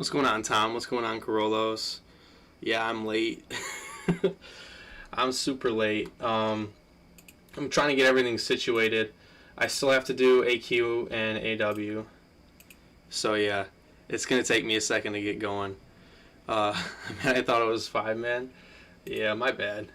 What's going on, Tom? What's going on, Corolos? Yeah, I'm late. I'm super late. I'm trying to get everything situated. I still have to do AQ and AW. So yeah, it's gonna take me a second to get going. I thought it was 5-man. Yeah, my bad.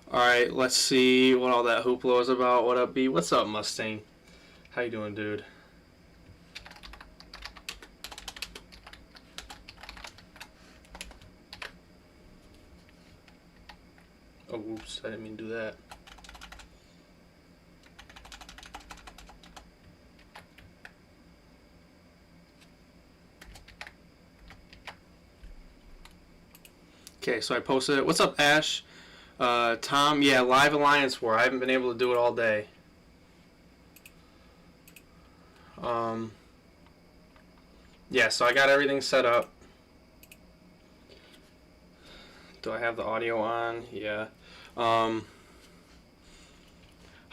Alright, let's see what all that hoopla is about. What up, B? What's up, Mustang? How you doing, dude? Oh, oops, I didn't mean to do that. Okay, so I posted it. What's up, Ash? Tom, yeah, live Alliance War. I haven't been able to do it all day. Yeah, so I got everything set up. Do I have the audio on? Yeah. How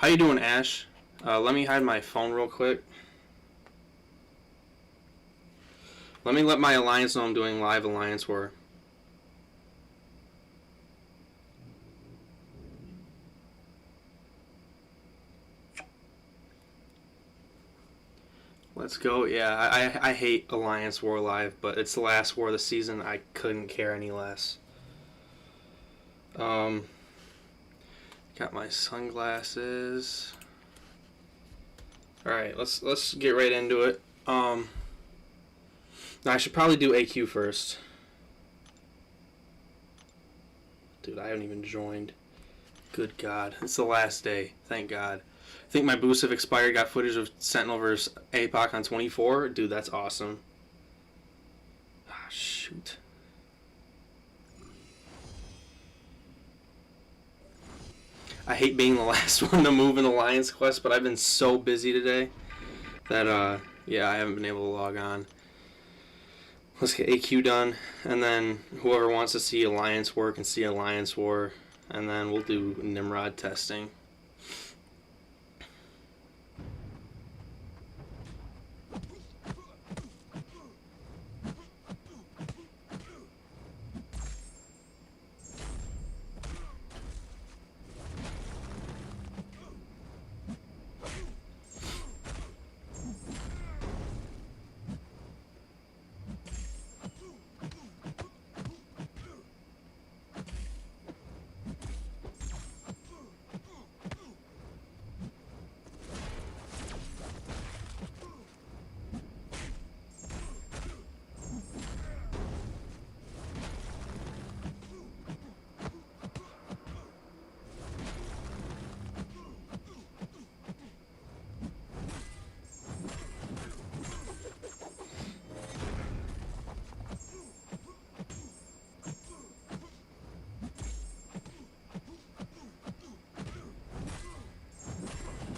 you doing, Ash? Let me hide my phone real quick. Let me let my Alliance know I'm doing live Alliance War. Let's go. Yeah, I hate Alliance War Live, but it's the last war of the season. I couldn't care any less. Got my sunglasses. Alright, let's get right into it. Now I should probably do AQ first. Dude, I haven't even joined. Good God. It's the last day. Thank God. I think my boosts have expired. Got footage of Sentinel vs. APOC on 24. Dude, that's awesome. Ah, shoot. I hate being the last one to move in Alliance Quest, but I've been so busy today that, yeah, I haven't been able to log on. Let's get AQ done, and then whoever wants to see Alliance War can see Alliance War, and then we'll do Nimrod testing.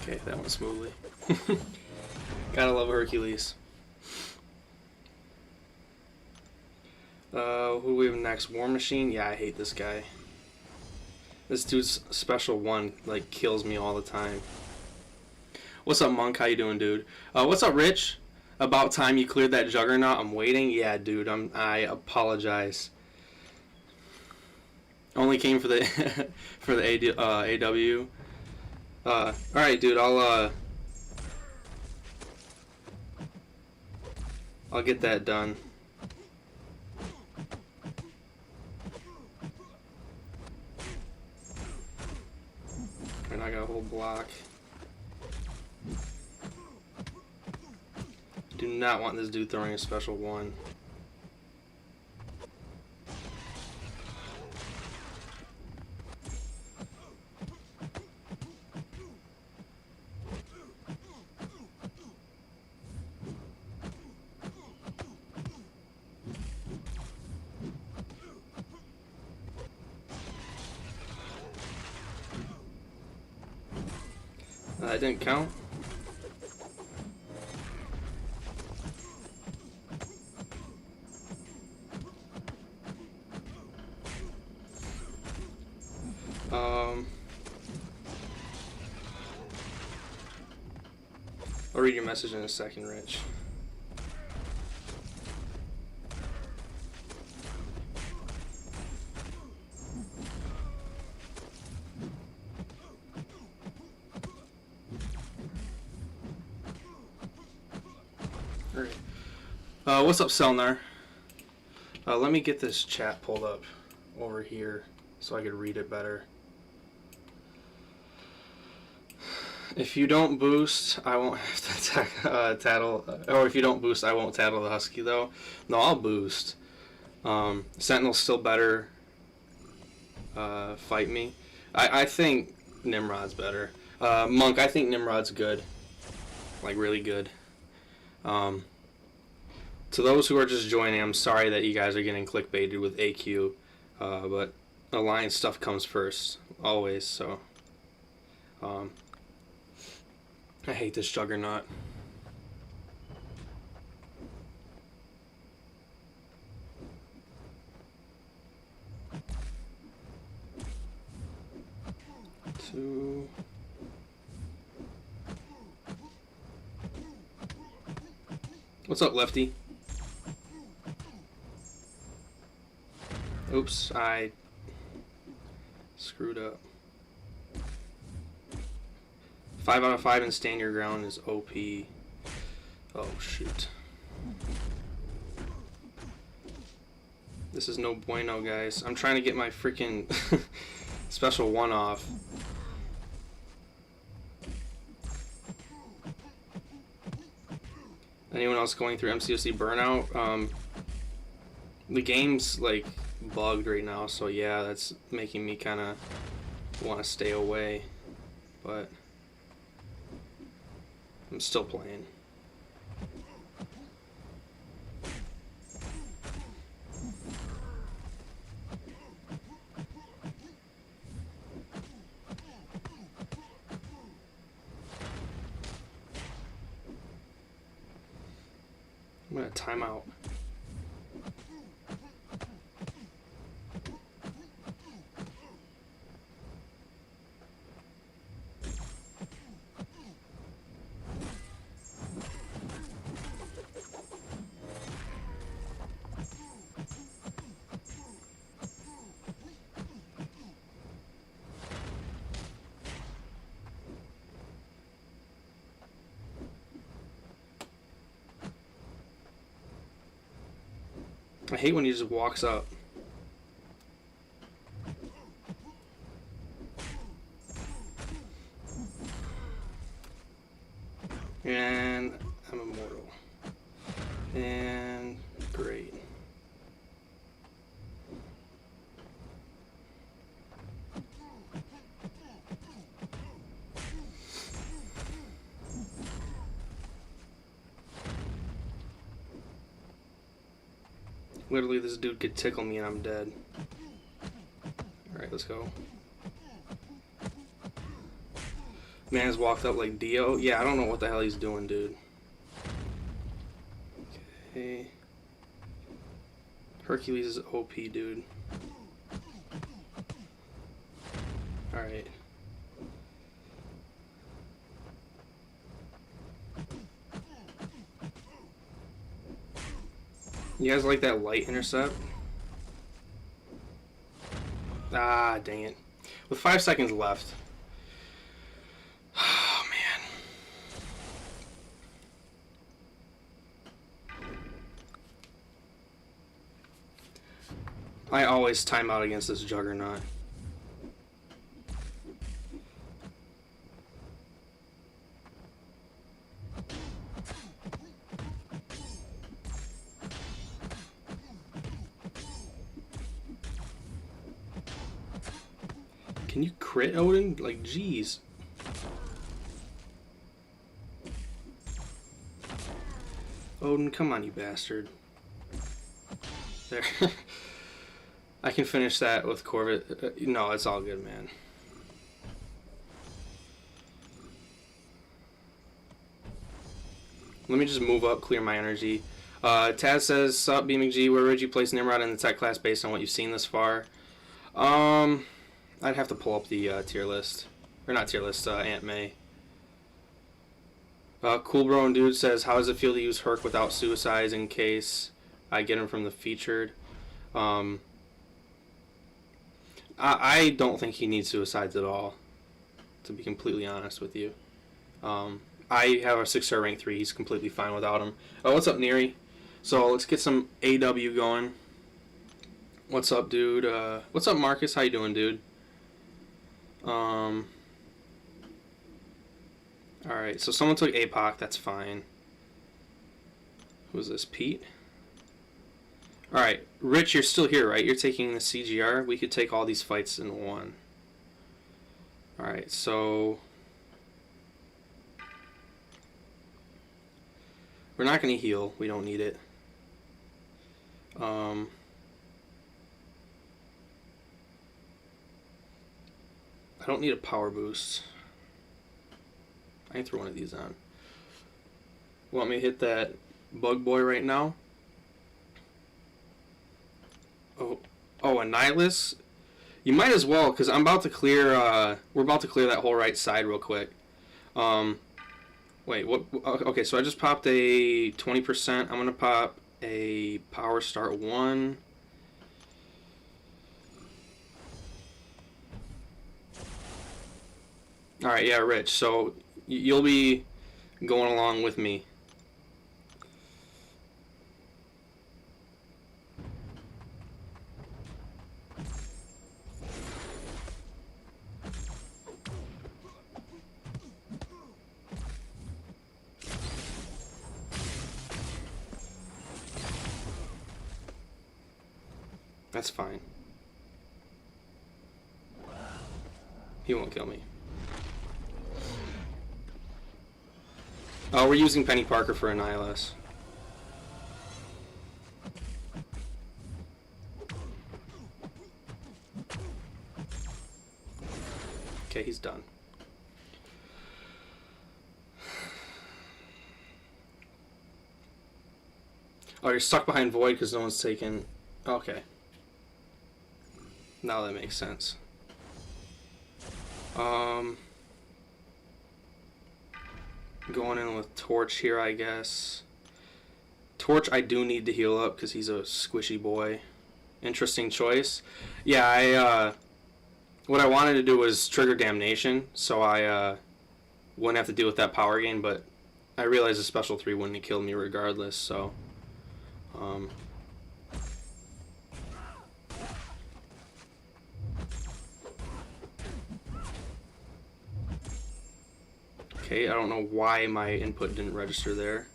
Okay, that went smoothly. Gotta love Hercules. Who do we have next? War Machine? Yeah, I hate this guy. This dude's special one, like, kills me all the time. What's up, Monk? How you doing, dude? What's up, Rich? About time you cleared that Juggernaut. I'm waiting. Yeah, dude, I apologize. Only came for the for the AW. Alright, dude, I'll get that done. And I got a whole block. Do not want this dude throwing a special one. That didn't count. I'll read your message in a second, Rich. Alright. What's up, Selnar? Let me get this chat pulled up over here so I could read it better. If you don't boost, I won't have to attack, tattle. Or if you don't boost, I won't tattle the Husky, though. No, I'll boost. Sentinel's still better. Fight me. I think Nimrod's better. Monk, I think Nimrod's good. Like, really good. To those who are just joining, I'm sorry that you guys are getting clickbaited with AQ. But Alliance stuff comes first. Always, so. I hate this Juggernaut. Two. What's up, Lefty? Oops, I screwed up. 5 out of 5 and stand your ground is OP. Oh, shoot. This is no bueno, guys. I'm trying to get my freaking special one off. Anyone else going through MCOC burnout? The game's like bugged right now, so yeah, that's making me kind of want to stay away. But I'm still playing. I'm gonna time out. I hate when he just walks up. And I'm immortal. And great. Literally, this dude could tickle me and I'm dead. Alright, let's go. Man has walked up like Dio. Yeah, I don't know what the hell he's doing, dude. Okay. Hercules is OP, dude. Alright. You guys like that light intercept? Ah, dang it. With 5 seconds left. Oh, man. I always time out against this Juggernaut. Can you crit Odin? Like, jeez. Odin, come on, you bastard. There. I can finish that with Corvette. No, it's all good, man. Let me just move up, clear my energy. Taz says, sup, BMG, where would you place Nimrod in the tech class based on what you've seen this far? I'd have to pull up the tier list. Or not tier list, Aunt May. Cool Bro and Dude says, how does it feel to use Herc without suicides in case I get him from the featured? I don't think he needs suicides at all, to be completely honest with you. I have a 6-star rank 3. He's completely fine without him. Oh, what's up, Neri? So let's get some AW going. What's up, dude? What's up, Marcus? How you doing, dude? Alright, so someone took APOC. That's fine. Who's this? Pete? Alright, Rich, you're still here, right? You're taking the CGR. We could take all these fights in one. Alright, so... we're not going to heal. We don't need it. I don't need a power boost. I can throw one of these on. Want me to hit that bug boy right now? Oh, a Nihilus? You might as well, because I'm about to clear, we're about to clear that whole right side real quick. Wait, what? Okay, so I just popped a 20%. I'm going to pop a Power Start 1. Alright, yeah, Rich, so you'll be going along with me. That's fine. He won't kill me. Oh, we're using Penny Parker for a Nihilus. Okay, he's done. Oh, you're stuck behind Void because no one's taken... Okay. Now that makes sense. Going in with Torch here, I guess. Torch, I do need to heal up because he's a squishy boy. Interesting choice. Yeah, what I wanted to do was trigger Damnation, so I wouldn't have to deal with that power gain, but I realized a special 3 wouldn't have killed me regardless, so... Okay, I don't know why my input didn't register there.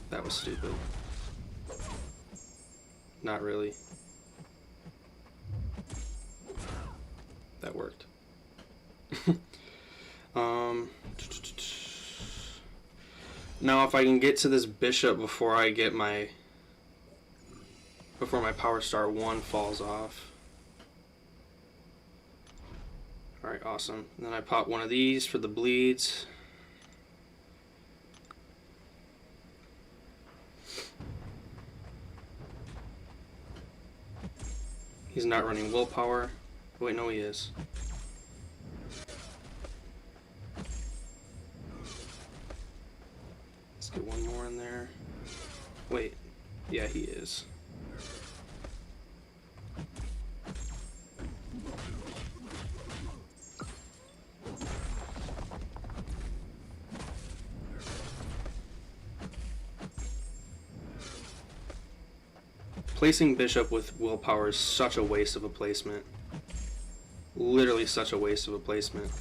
That was stupid. Not really. That worked. Now if I can get to this bishop before I get my... before my Power Star 1 falls off. Alright, awesome. And then I pop one of these for the bleeds. He's not running willpower. Wait, no he is. Let's get one more in there. Wait. Yeah, he is. Placing Bishop with willpower is such a waste of a placement. Literally such a waste of a placement.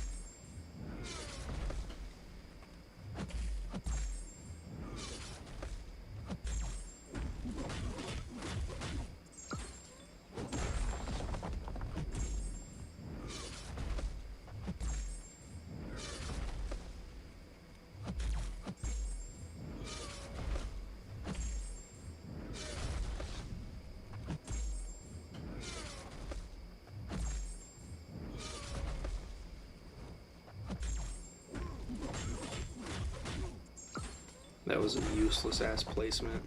That was a useless ass placement.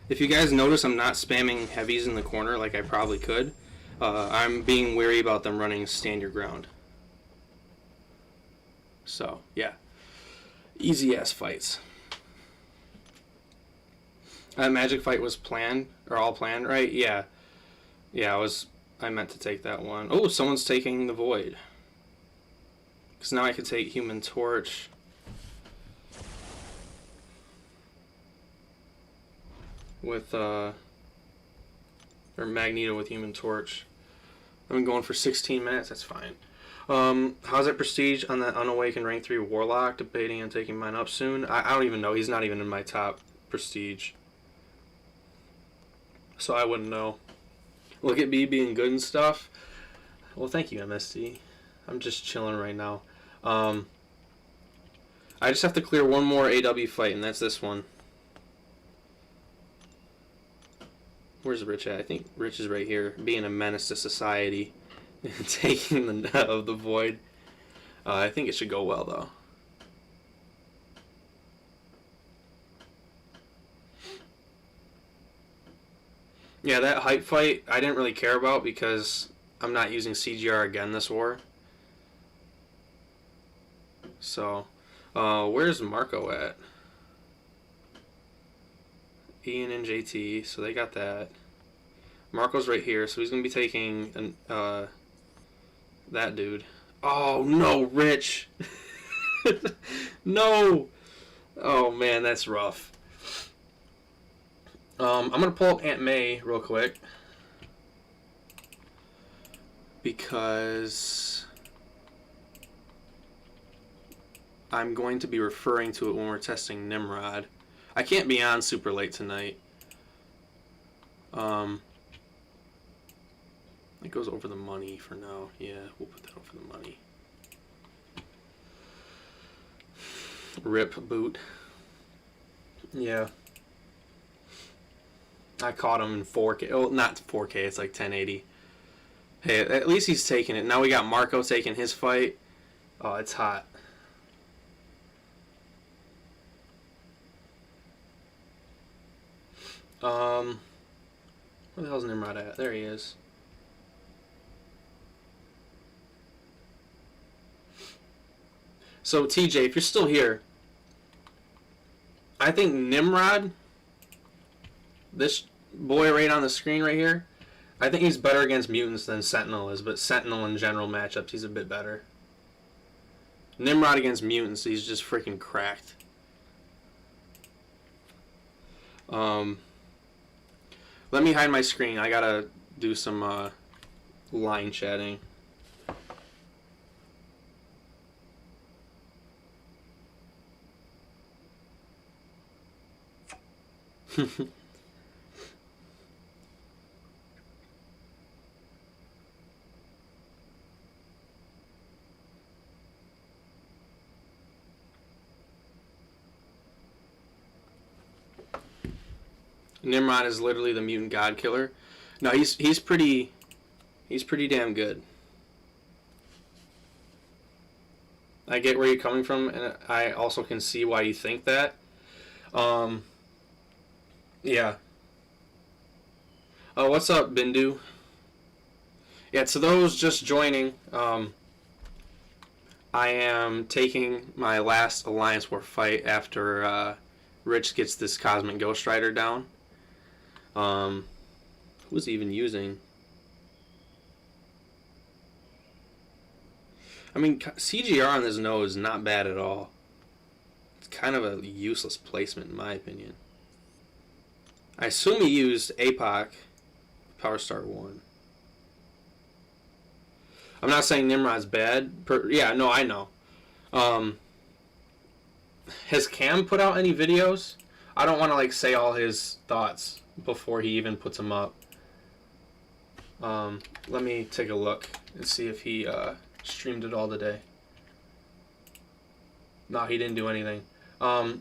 If you guys notice, I'm not spamming heavies in the corner like I probably could. I'm being wary about them running stand your ground. So, yeah. Easy ass fights. Magic fight was planned, or all planned, right? Yeah. Yeah, I meant to take that one. Oh, someone's taking the Void. Because now I could take Human Torch. With, or Magneto with Human Torch. I've been going for 16 minutes, that's fine. How's that Prestige on that Unawakened rank 3 Warlock? Debating on taking mine up soon. I don't even know, he's not even in my top Prestige. So I wouldn't know. Look at me being good and stuff. Well, thank you, MSD. I'm just chilling right now. I just have to clear one more AW fight, and that's this one. Where's Rich at? I think Rich is right here, being a menace to society, taking the nut of the Void. I think it should go well, though. Yeah, that hype fight I didn't really care about because I'm not using CGR again this war. So, where's Marco at? Ian and JT, so they got that. Marco's right here, so he's going to be taking that dude. Oh, no, Rich! No! Oh, man, that's rough. I'm going to pull up Aunt May real quick. Because I'm going to be referring to it when we're testing Nimrod. I can't be on super late tonight. It goes over the money for now. Yeah, we'll put that over the money. Rip boot. Yeah. I caught him in 4K. Oh, not 4K, it's like 1080. Hey, at least he's taking it. Now we got Marco taking his fight. Oh, it's hot. Where the hell's Nimrod at? There he is. So, TJ, if you're still here, I think Nimrod, this boy right on the screen right here, I think he's better against mutants than Sentinel is, but Sentinel in general matchups, he's a bit better. Nimrod against mutants, he's just freaking cracked. Let me hide my screen. I gotta do some line chatting. Nimrod is literally the mutant god killer. No, he's pretty damn good. I get where you're coming from, and I also can see why you think that. Yeah. Oh, what's up, Bindu? Yeah, to those just joining, I am taking my last Alliance War fight after Rich gets this Cosmic Ghost Rider down. Who's even using? I mean, CGR on this node is not bad at all. It's kind of a useless placement in my opinion. I assume he used APOC Power Star 1. I'm not saying Nimrod's bad. Yeah, no, I know. Has Cam put out any videos? I don't want to like say all his thoughts before he even puts them up. Let me take a look and see if he streamed it all today. No, he didn't do anything.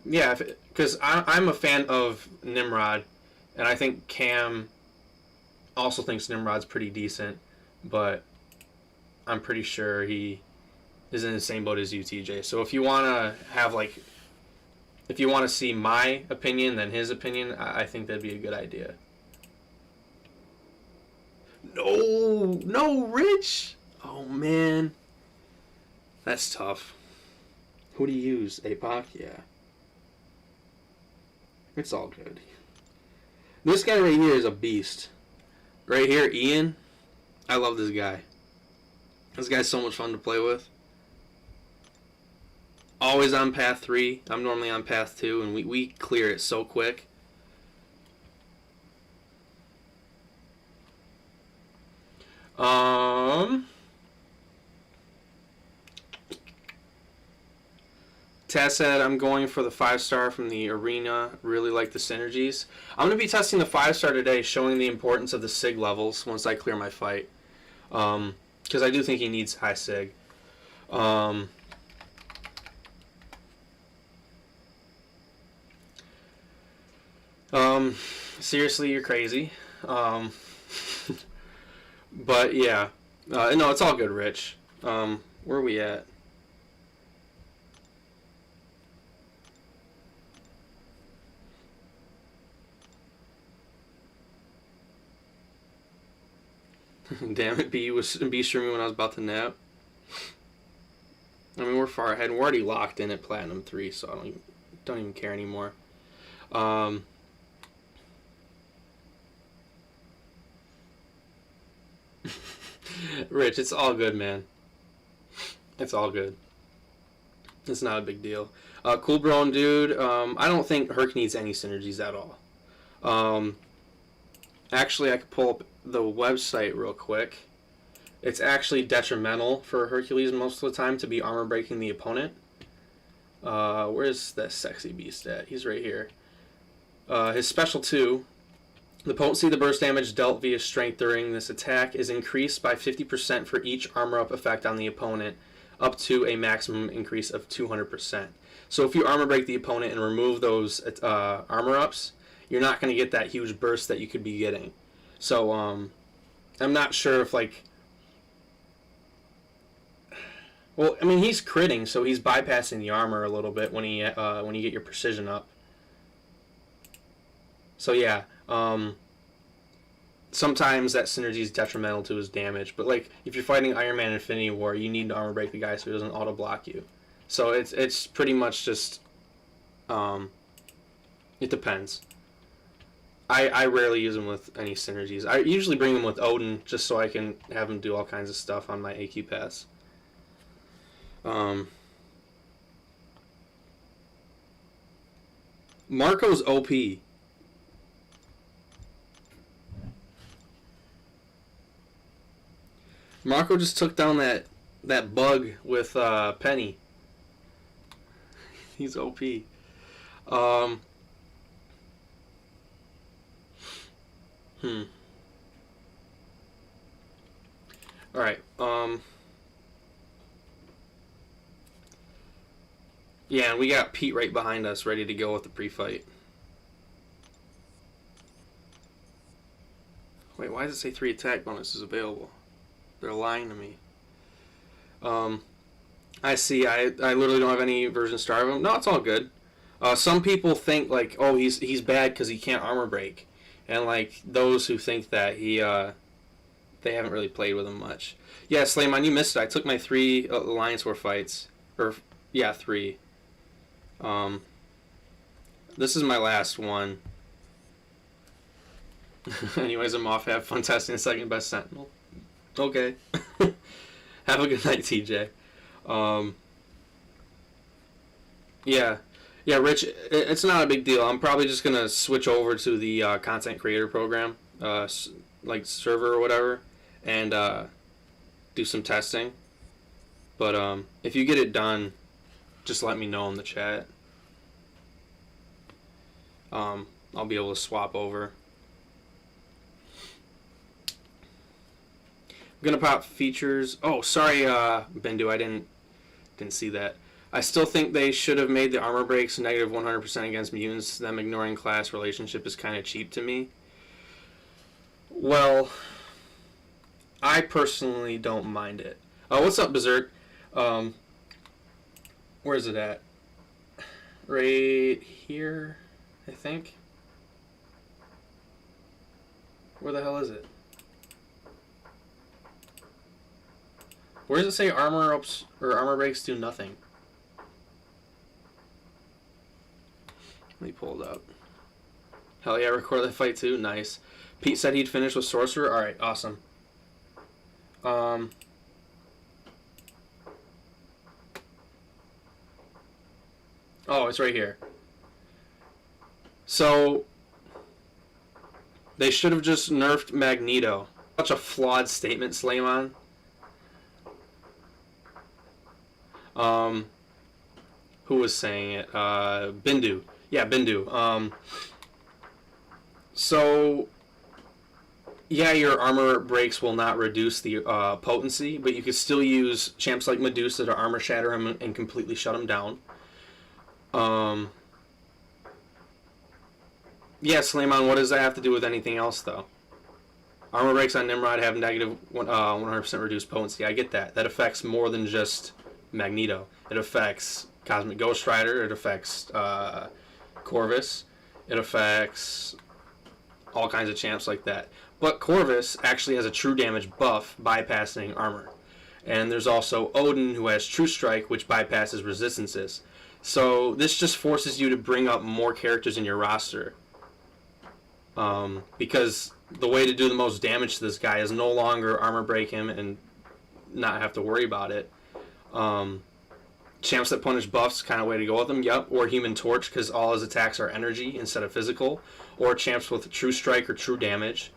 Yeah, because I'm a fan of Nimrod, and I think Cam also thinks Nimrod's pretty decent, but I'm pretty sure he is in the same boat as you, TJ. So if you want to have like if you want to see my opinion than his opinion, I think that'd be a good idea. No, Rich. Oh man, that's tough. Who do you use? APOC? Yeah. It's all good. This guy right here is a beast. Right here, Ian. I love this guy. This guy's so much fun to play with. Always on path 3. I'm normally on path 2, and we clear it so quick. Taz said, I'm going for the 5-star from the arena. Really like the synergies. I'm going to be testing the 5-star today, showing the importance of the SIG levels once I clear my fight. Because I do think he needs high SIG. Seriously, you're crazy. But yeah. No, it's all good, Rich. Where are we at? Damn it, B streaming when I was about to nap. I mean, we're far ahead. We're already locked in at Platinum 3, so I don't even care anymore. Rich, it's all good, man. It's all good. It's not a big deal. Cool Bro and Dude, I don't think Herc needs any synergies at all. Actually, I could pull up the website real quick. It's actually detrimental for Hercules most of the time to be armor breaking the opponent. Where's that sexy beast at? He's right here. His special 2, the potency of the burst damage dealt via strength during this attack is increased by 50% for each armor up effect on the opponent, up to a maximum increase of 200%. So if you armor break the opponent and remove those armor ups, you're not going to get that huge burst that you could be getting. So I'm not sure if like... Well, I mean, he's critting, so he's bypassing the armor a little bit when you get your precision up. So yeah, sometimes that synergy is detrimental to his damage. But like, if you're fighting Iron Man Infinity War, you need to armor break the guy so he doesn't auto block you. So it's pretty much just it depends. I rarely use him with any synergies. I usually bring him with Odin just so I can have him do all kinds of stuff on my AQ pass. Marco's OP. Marco just took down that bug with Penny. He's OP. Alright, yeah, and we got Pete right behind us, ready to go with the pre-fight. Wait, why does it say 3 attack bonuses available? They're lying to me. I see, I literally don't have any version star of him. No, it's all good. Some people think, like, oh, he's bad because he can't armor break. And, like, those who think that they haven't really played with him much. Yeah, Slayman, you missed it. I took my 3 Alliance War fights. Or, yeah, 3. This is my last one. Anyways, I'm off. Have fun testing the second best Sentinel. Okay. Have a good night, TJ. Yeah, Rich, it's not a big deal. I'm probably just going to switch over to the content creator program, like server or whatever, and do some testing. But if you get it done, just let me know in the chat. I'll be able to swap over. I'm going to pop features. Oh, sorry, Bendu, I didn't see that. I still think they should have made the armor breaks negative 100% against mutants. Them ignoring class relationship is kind of cheap to me. Well, I personally don't mind it. What's up, Berserk? Where is it at? right here, I think. Where the hell is it? Where does it say armor ups or armor breaks do nothing? Let me pull it up. Hell yeah, record that fight too. Nice. Pete said he'd finish with Sorcerer. Alright, awesome. Oh, it's right here. So, they should have just nerfed Magneto. Such a flawed statement, Slayman. Who was saying it? Bindu. Yeah, Bindu. So, yeah, your armor breaks will not reduce the potency, but you can still use champs like Medusa to armor shatter him and completely shut him down. Yeah, Slayman, what does that have to do with anything else, though? Armor breaks on Nimrod have negative 100% reduced potency. I get that. That affects more than just Magneto. It affects Cosmic Ghost Rider. It affects Corvus. It affects all kinds of champs like that. But Corvus actually has a true damage buff bypassing armor. And there's also Odin, who has True Strike, which bypasses resistances. So this just forces you to bring up more characters in your roster. Because the way to do the most damage to this guy is no longer armor break him and not have to worry about it. Champs that punish buffs, kind of way to go with them, yep. Or Human Torch, because all his attacks are energy instead of physical. Or champs with True Strike or True Damage.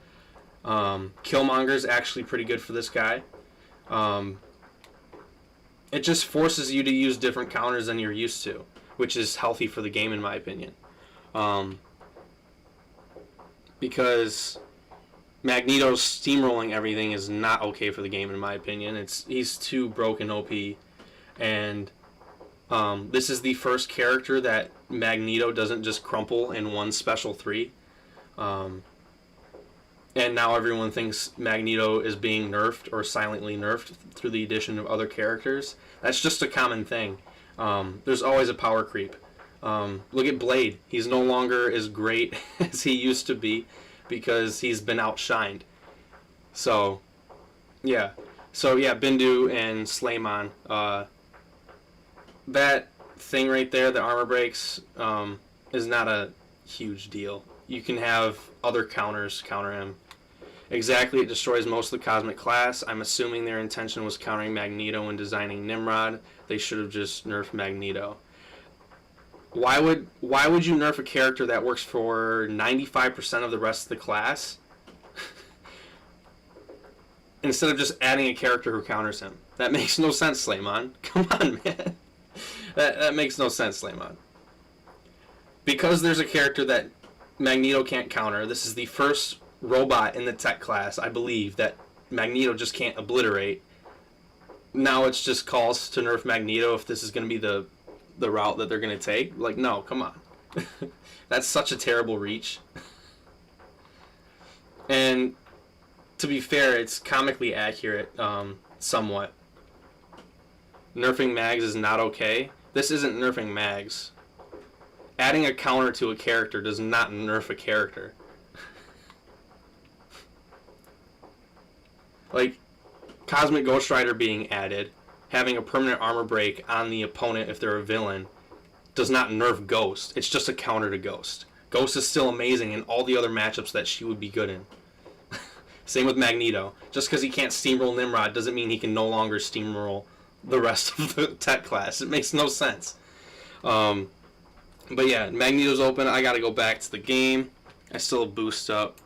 Killmonger is actually pretty good for this guy. It just forces you to use different counters than you're used to, which is healthy for the game in my opinion. Because Magneto's steamrolling everything is not okay for the game in my opinion. He's too broken OP, and this is the first character that Magneto doesn't just crumple in one special 3. And now everyone thinks Magneto is being nerfed or silently nerfed through the addition of other characters. That's just a common thing. There's always a power creep. Look at Blade. He's no longer as great as he used to be because he's been outshined. So, yeah. Bindu and Slayman. That thing right there, the armor breaks, is not a huge deal. You can have other counters counter him. Exactly, it destroys most of the cosmic class. I'm assuming their intention was countering Magneto when designing Nimrod. They should have just nerfed Magneto. Why would you nerf a character that works for 95% of the rest of the class instead of just adding a character who counters him? That makes no sense, Slayman. Come on, man. That makes no sense, Slayman. Because there's a character that Magneto can't counter, this is the first robot in the tech class, I believe, that Magneto just can't obliterate. Now it's just calls to nerf Magneto if this is going to be the route that they're going to take. Like, no, come on. That's such a terrible reach. And to be fair, it's comically accurate, somewhat. Nerfing Mags is not okay. This isn't nerfing Mags. Adding a counter to a character does not nerf a character. Like, Cosmic Ghost Rider being added, having a permanent armor break on the opponent if they're a villain, does not nerf Ghost. It's just a counter to Ghost. Ghost is still amazing in all the other matchups that she would be good in. Same with Magneto. Just because he can't steamroll Nimrod doesn't mean he can no longer steamroll the rest of the tech class. It makes no sense. But yeah, Magneto's open. I gotta go back to the game. I still have boost up.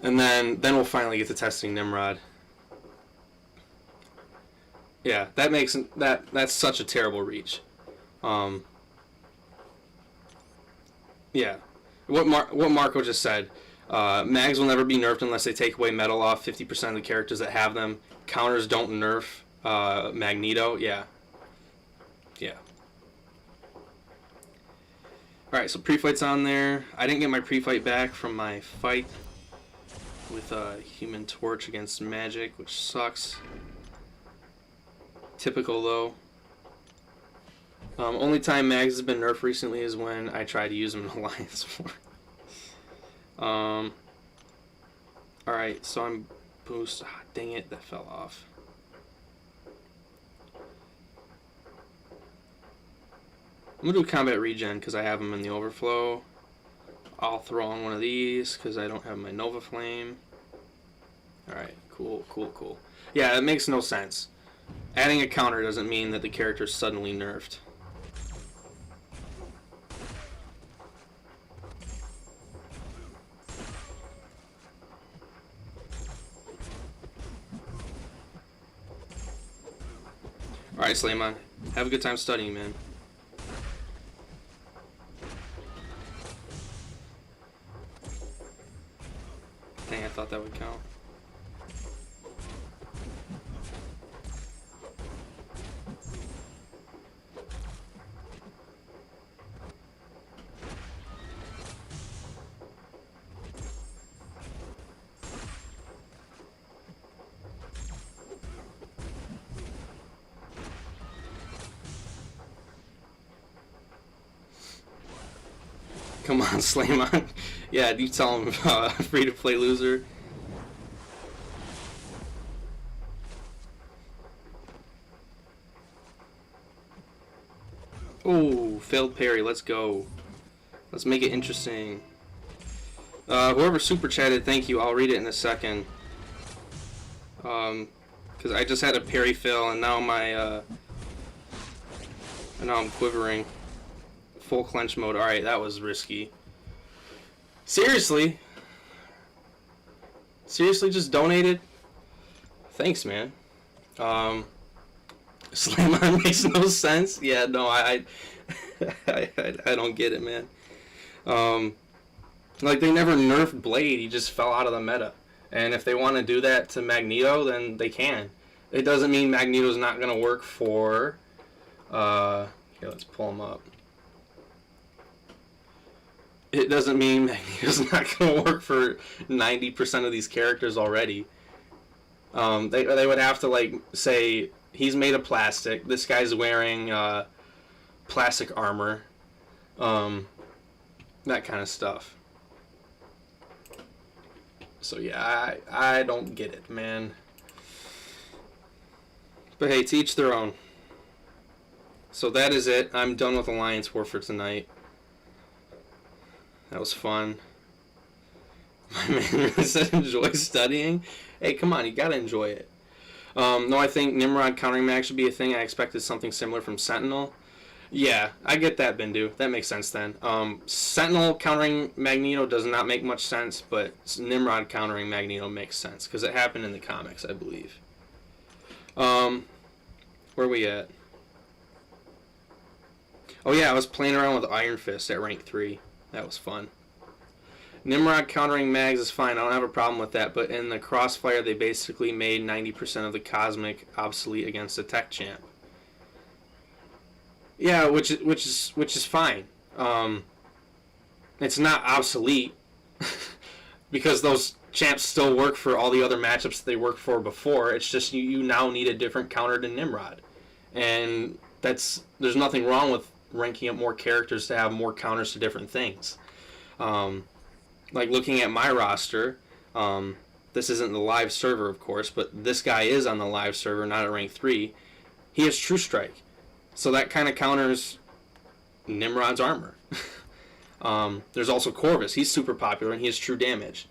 And then we'll finally get to testing Nimrod. Yeah, that's such a terrible reach. Yeah, what Marco just said. Mags will never be nerfed unless they take away metal off 50% of the characters that have them. Counters don't nerf Magneto. Yeah. All right, so pre-fight's on there. I didn't get my pre-fight back from my fight with Human Torch against Magic, which sucks. Typical, though. Only time Mags has been nerfed recently is when I tried to use him in Alliance War. Alright, so I'm boost. Ah, dang it, that fell off. I'm gonna do combat regen because I have them in the overflow. I'll throw on one of these because I don't have my Nova Flame. Alright, cool, cool, cool. Yeah, it makes no sense. Adding a counter doesn't mean that the character's suddenly nerfed. Alright, Slayman. Have a good time studying, man. Dang, I thought that would count. Come on, Slayman. Yeah, you tell him free-to-play loser. Oh, failed parry. Let's go. Let's make it interesting. Whoever super chatted, thank you. I'll read it in a second. Because I just had a parry fail, and now and now I'm quivering. Full clench mode. Alright, that was risky. Seriously? Seriously, just donated? Thanks, man. Slam makes no sense. Yeah, no, I don't get it, man. Like, they never nerfed Blade. He just fell out of the meta. And if they want to do that to Magneto, then they can. It doesn't mean Magneto's not going to work for... here, let's pull him up. It doesn't mean Magneto's not going to work for 90% of these characters already. They would have to, like, say, he's made of plastic. This guy's wearing plastic armor. That kind of stuff. So, yeah, I don't get it, man. But hey, to each their own. So that is it. I'm done with Alliance War for tonight. That was fun. My man really said enjoy studying. Hey, come on, you gotta enjoy it. No, I think Nimrod countering mag should be a thing. I expected something similar from Sentinel. Yeah, I get that, Bindu. That makes sense then. Sentinel countering Magneto does not make much sense, but Nimrod countering Magneto makes sense, because it happened in the comics, I believe. Where are we at? Oh yeah, I was playing around with Iron Fist at rank 3. That was fun. Nimrod countering mags is fine. I don't have a problem with that. But in the Crossfire, they basically made 90% of the Cosmic obsolete against a tech champ. Yeah, which is fine. It's not obsolete because those champs still work for all the other matchups that they worked for before. It's just you now need a different counter to Nimrod, and there's nothing wrong with ranking up more characters to have more counters to different things. Like looking at my roster, this isn't the live server, of course, but this guy is on the live server, not at rank 3. He has True Strike, so that kind of counters Nimrod's armor. There's also Corvus. He's super popular, and he has True Damage.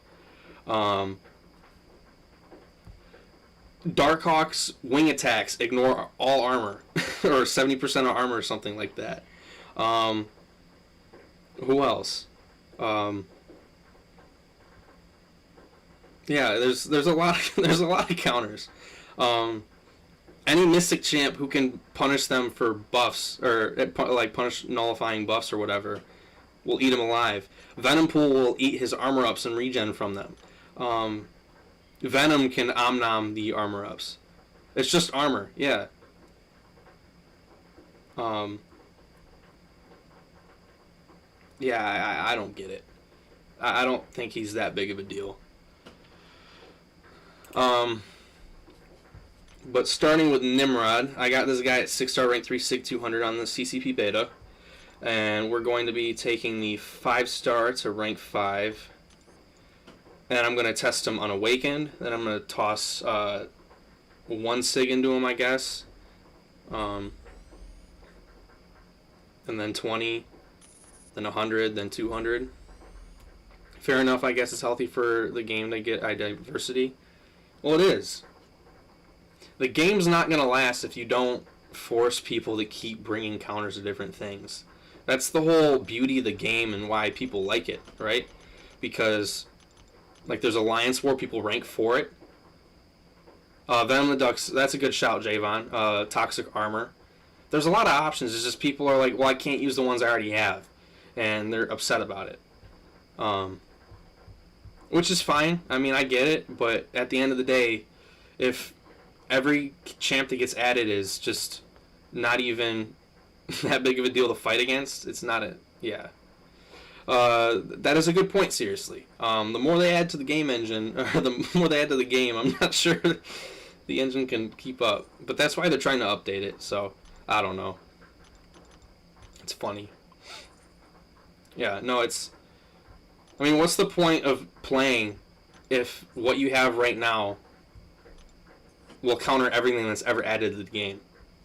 Darkhawk's wing attacks ignore all armor, or 70% of armor, or something like that. Who else? Yeah, there's a lot of counters. Any Mystic champ who can punish them for buffs, or like punish nullifying buffs or whatever, will eat him alive. Venompool will eat his armor ups and regen from them. Venom can omnom the armor ups. It's just armor, yeah. Yeah, I don't get it. I don't think he's that big of a deal. But starting with Nimrod, I got this guy at 6-star rank 3 Sig 200 on the CCP beta. And we're going to be taking the 5-star to rank 5. And I'm going to test him unawakened. Then I'm going to toss 1 Sig into him, I guess. And then 20. Then 100. Then 200. Fair enough, I guess it's healthy for the game to get diversity. Well, it is. The game's not going to last if you don't force people to keep bringing counters to different things. That's the whole beauty of the game and why people like it, right? Because, like, there's Alliance War, people rank for it. Venom the Ducks, that's a good shout, Javon. Toxic Armor. There's a lot of options. It's just people are like, well, I can't use the ones I already have. And they're upset about it. Which is fine. I mean, I get it. But at the end of the day, if every champ that gets added is just not even that big of a deal to fight against, it's not a... Yeah. That is a good point, seriously. The more they add to the game engine, or the more they add to the game, I'm not sure the engine can keep up. But that's why they're trying to update it, so I don't know. It's funny. Yeah, no, it's... I mean, what's the point of playing if what you have right now will counter everything that's ever added to the game?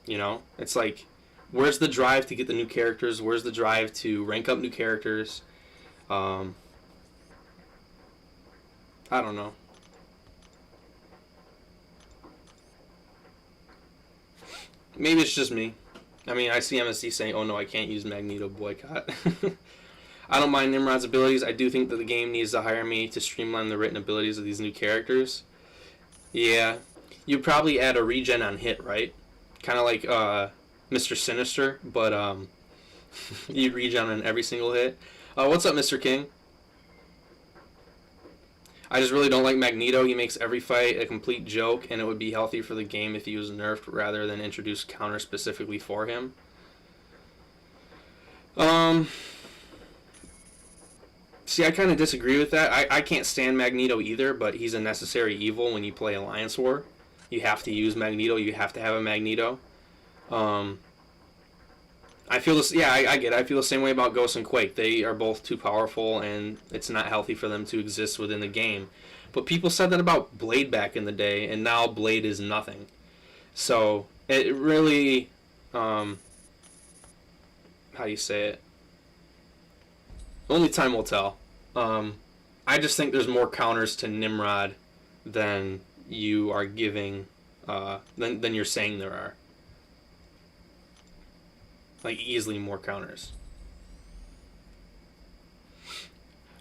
You know? It's like, where's the drive to get the new characters? Where's the drive to rank up new characters? I don't know. Maybe it's just me. I mean, I see MSD saying, oh no, I can't use Magneto boycott. I don't mind Nimrod's abilities. I do think that the game needs to hire me to streamline the written abilities of these new characters. Yeah. You'd probably add a regen on hit, right? Kind of like Mr. Sinister, but you'd regen on every single hit. What's up, Mr. King? I just really don't like Magneto. He makes every fight a complete joke, and it would be healthy for the game if he was nerfed rather than introduce counter specifically for him. See, I kind of disagree with that. I can't stand Magneto either, but he's a necessary evil when you play Alliance War. You have to use Magneto. You have to have a Magneto. I feel this. Yeah, I get it. I feel the same way about Ghost and Quake. They are both too powerful, and it's not healthy for them to exist within the game. But people said that about Blade back in the day, and now Blade is nothing. So it really, how do you say it? Only time will tell. I just think there's more counters to Nimrod than you are giving, than you're saying there are. Like, easily more counters.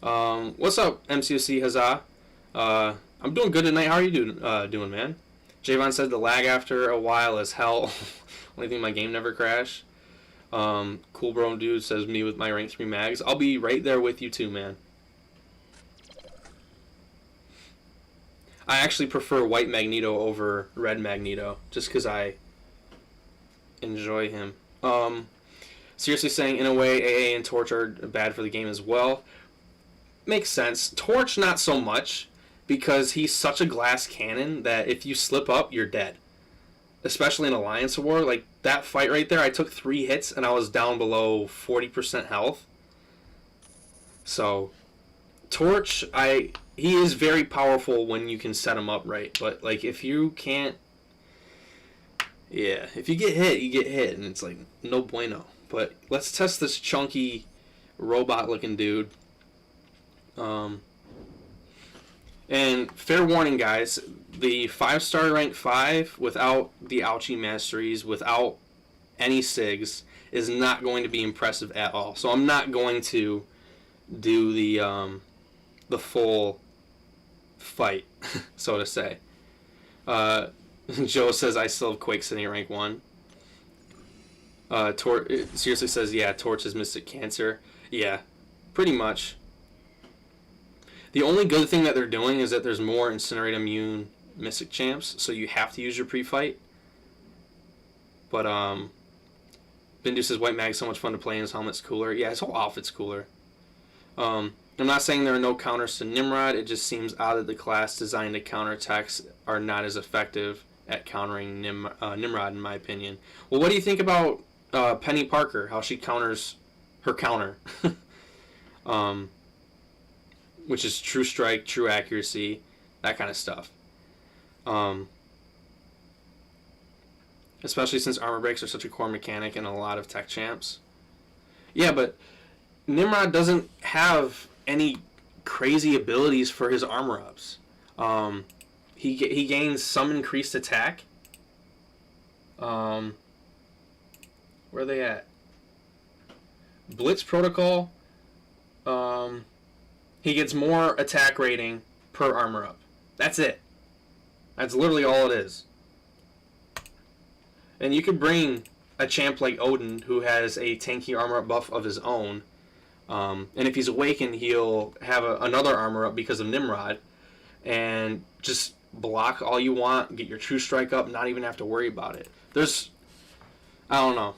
What's up, MCOC Huzzah? I'm doing good tonight. How are you doing, man? Javon said the lag after a while is hell. Only thing my game never crashed. Cool Bro Dude says me with my rank 3 mags. I'll be right there with you too, man. I actually prefer white Magneto over red Magneto, just because I enjoy him. Seriously saying, in a way, AA and Torch are bad for the game as well. Makes sense. Torch, not so much, because he's such a glass cannon that if you slip up, you're dead. Especially in Alliance War, like, that fight right there, I took 3 hits and I was down below 40% health. So, Torch, he is very powerful when you can set him up right, but, like, if you can't... Yeah, if you get hit, you get hit, and it's like, no bueno. But let's test this chunky robot-looking dude. And fair warning, guys, the 5-star rank 5 without the Ouchie Masteries, without any SIGs, is not going to be impressive at all. So I'm not going to do the full fight, so to say. Joe says I still have Quake sitting at rank 1. Seriously says, yeah, Torch is Mystic Cancer. Yeah, pretty much. The only good thing that they're doing is that there's more Incinerate immune Mystic champs, so you have to use your pre-fight. But, Bindu says White Mag's so much fun to play and his helmet's cooler. Yeah, his whole outfit's cooler. I'm not saying there are no counters to Nimrod, it just seems odd that the class designed to counter attacks are not as effective at countering Nimrod, in my opinion. Well, what do you think about Penny Parker? How she counters her counter, which is true strike, true accuracy, that kind of stuff. Especially since armor breaks are such a core mechanic in a lot of tech champs. Yeah, but Nimrod doesn't have any crazy abilities for his armor ups. He gains some increased attack. Where are they at? Blitz Protocol. He gets more attack rating per armor up. That's it. That's literally all it is. And you could bring a champ like Odin, who has a tanky armor up buff of his own. And if he's awakened, he'll have another armor up because of Nimrod. And just block all you want, get your true strike up, not even have to worry about it. I don't know.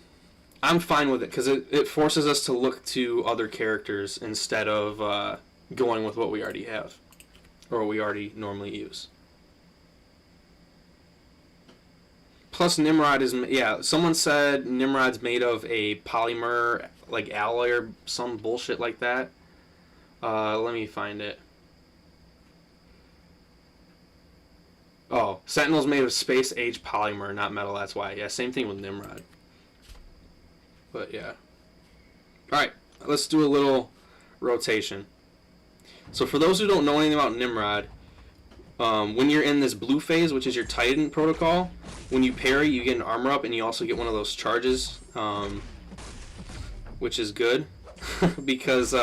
I'm fine with it because it forces us to look to other characters instead of going with what we already have or what we already normally use. Plus, Nimrod is... Yeah, someone said Nimrod's made of a polymer, like alloy or some bullshit like that. Let me find it. Oh, Sentinel's made of space-age polymer, not metal, that's why. Yeah, same thing with Nimrod. But, yeah. Alright, let's do a little rotation. So, for those who don't know anything about Nimrod, when you're in this blue phase, which is your Titan protocol, when you parry, you get an armor up, and you also get one of those charges, which is good, because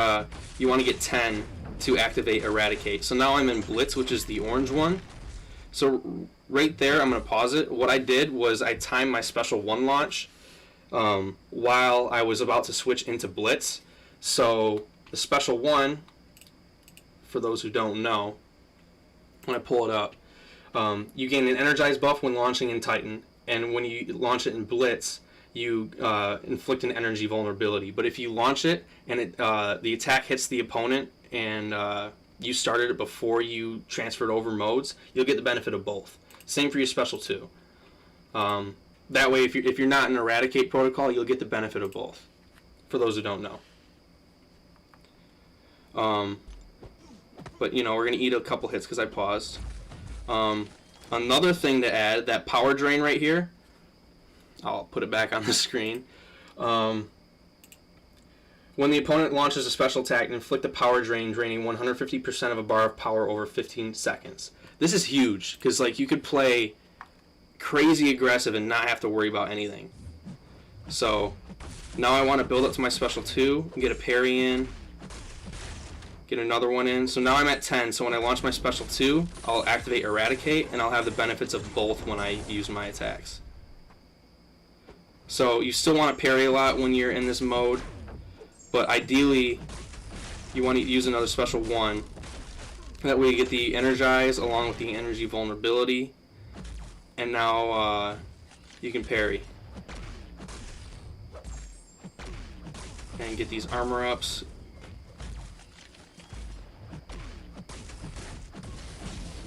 you want to get 10 to activate Eradicate. So now I'm in Blitz, which is the orange one. So right there, I'm going to pause it. What I did was I timed my special 1 launch while I was about to switch into Blitz. So the special 1, for those who don't know, when I pull it up, you gain an energized buff when launching in Titan, and when you launch it in Blitz, you inflict an energy vulnerability. But if you launch it and the attack hits the opponent and you started it before you transferred over modes, you'll get the benefit of both. Same for your special 2. That way, if you're not in Eradicate protocol, you'll get the benefit of both. For those who don't know. But, you know, we're going to eat a couple hits because I paused. Another thing to add, that power drain right here. I'll put it back on the screen. When the opponent launches a special attack, inflict a power drain, draining 150% of a bar of power over 15 seconds. This is huge, because like you could play crazy aggressive and not have to worry about anything. So, now I want to build up to my special 2, get a parry in, get another one in. So now I'm at 10, so when I launch my special 2, I'll activate Eradicate, and I'll have the benefits of both when I use my attacks. So you still want to parry a lot when you're in this mode, but ideally you want to use another special 1. That way you get the Energize along with the energy vulnerability, and now you can parry. And get these armor ups.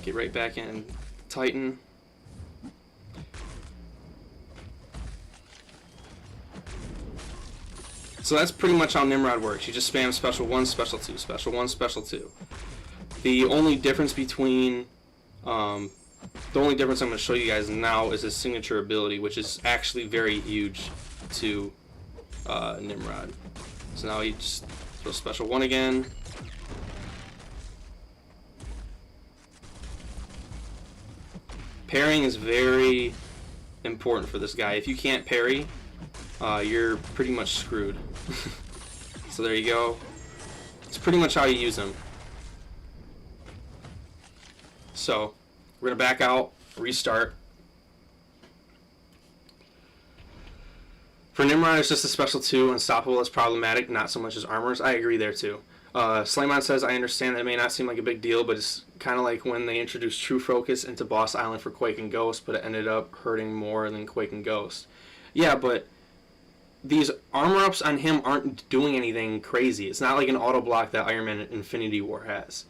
Get right back in Titan. So that's pretty much how Nimrod works. You just spam special 1, special 2, special 1, special 2. The only difference between, I'm going to show you guys now is his signature ability, which is actually very huge to Nimrod. So now he just throws special 1 again. Parrying is very important for this guy. If you can't parry, you're pretty much screwed. So there you go. It's pretty much how you use him. So we're going to back out, restart. For Nimrod, it's just a special 2. Unstoppable is problematic, not so much as armors. I agree there too. Slamon says, I understand that it may not seem like a big deal, but it's kind of like when they introduced True Focus into Boss Island for Quake and Ghost, but it ended up hurting more than Quake and Ghost. Yeah, but these armor ups on him aren't doing anything crazy. It's not like an auto block that Iron Man Infinity War has.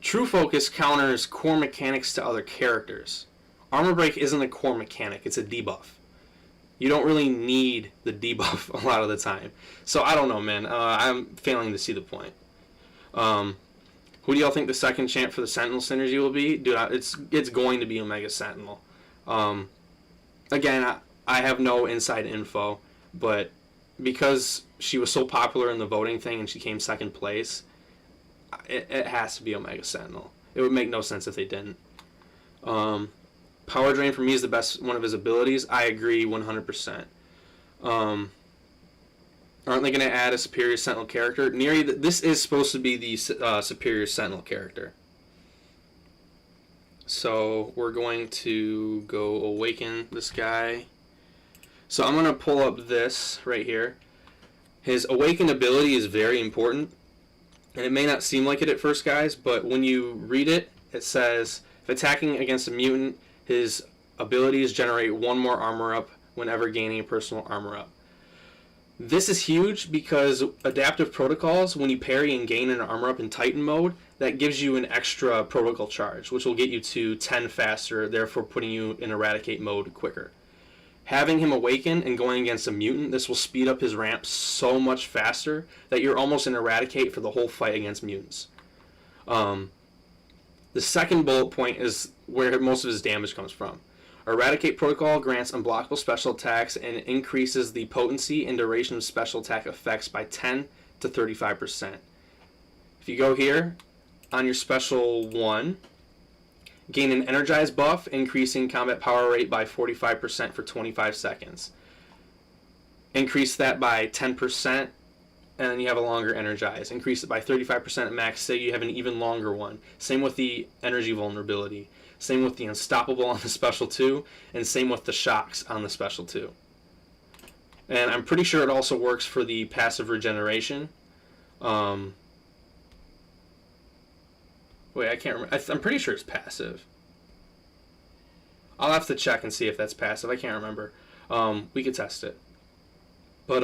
True Focus counters core mechanics to other characters. Armor Break isn't a core mechanic, it's a debuff. You don't really need the debuff a lot of the time. So I don't know, man. I'm failing to see the point. Who do y'all think the second champ for the Sentinel synergy will be? Dude, it's going to be Omega Sentinel. Again, I have no inside info, but because she was so popular in the voting thing and she came second place, it has to be Omega Sentinel. It would make no sense if they didn't. Power Drain for me is the best one of his abilities. I agree 100%. Aren't they going to add a Superior Sentinel character? Neri, this is supposed to be the Superior Sentinel character. So we're going to go awaken this guy. So I'm going to pull up this right here. His awaken ability is very important. And it may not seem like it at first, guys, but when you read it, it says, if attacking against a mutant, his abilities generate 1 more armor up whenever gaining a personal armor up. This is huge because adaptive protocols, when you parry and gain an armor up in Titan mode, that gives you an extra protocol charge, which will get you to 10 faster, therefore putting you in eradicate mode quicker. Having him awaken and going against a mutant, this will speed up his ramp so much faster that you're almost in eradicate for the whole fight against mutants. The second bullet point is where most of his damage comes from. Eradicate Protocol grants unblockable special attacks and increases the potency and duration of special attack effects by 10 to 35%. If you go here, on your special 1, gain an energized buff, increasing combat power rate by 45% for 25 seconds. Increase that by 10%, and then you have a longer energize. Increase it by 35% at max, say you have an even longer one. Same with the energy vulnerability. Same with the unstoppable on the special 2, and same with the shocks on the special 2. And I'm pretty sure it also works for the passive regeneration. Wait, I can't remember. I'm pretty sure it's passive. I'll have to check and see if that's passive. I can't remember. We could test it. But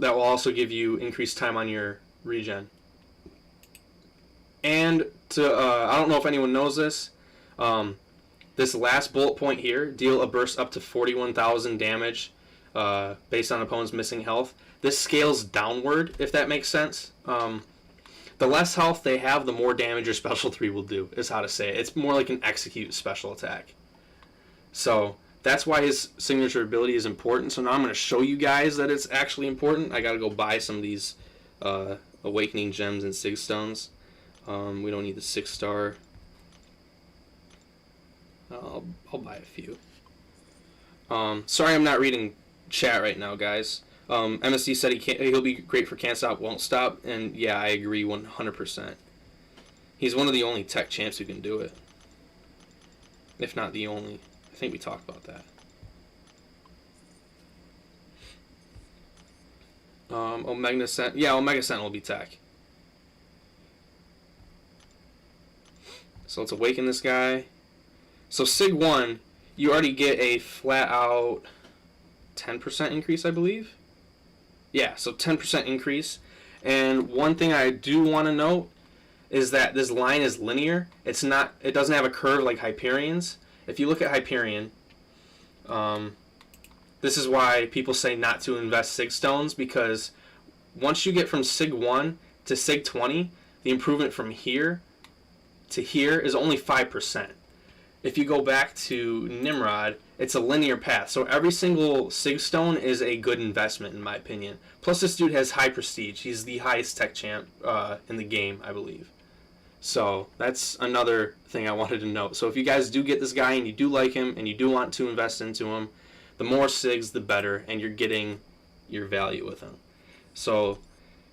that will also give you increased time on your regen. And I don't know if anyone knows this. This last bullet point here, deal a burst up to 41,000 damage based on opponent's missing health. This scales downward, if that makes sense. The less health they have, the more damage your special 3 will do, is how to say it. It's more like an execute special attack. So that's why his signature ability is important. So now I'm going to show you guys that it's actually important. I got to go buy some of these Awakening Gems and Sig Stones. We don't need the 6-star. I'll buy a few. Sorry I'm not reading chat right now, guys. MSD said he'll be great for Can't Stop, Won't Stop, and yeah, I agree 100%. He's one of the only tech champs who can do it. If not the only. I think we talked about that. Omega Sentinel. Yeah, Omega Sentinel will be tech. So let's awaken this guy. So Sig 1, you already get a flat out 10% increase, I believe. Yeah, so 10% increase. And one thing I do want to note is that this line is linear. It doesn't have a curve like Hyperion's. If you look at Hyperion, this is why people say not to invest Sig Stones, because once you get from Sig 1 to Sig 20, the improvement from here to here is only 5%. If you go back to Nimrod, it's a linear path. So every single Sig Stone is a good investment, in my opinion. Plus, this dude has high prestige. He's the highest tech champ in the game, I believe. So that's another thing I wanted to note. So if you guys do get this guy and you do like him and you do want to invest into him, the more Sigs, the better, and you're getting your value with him. So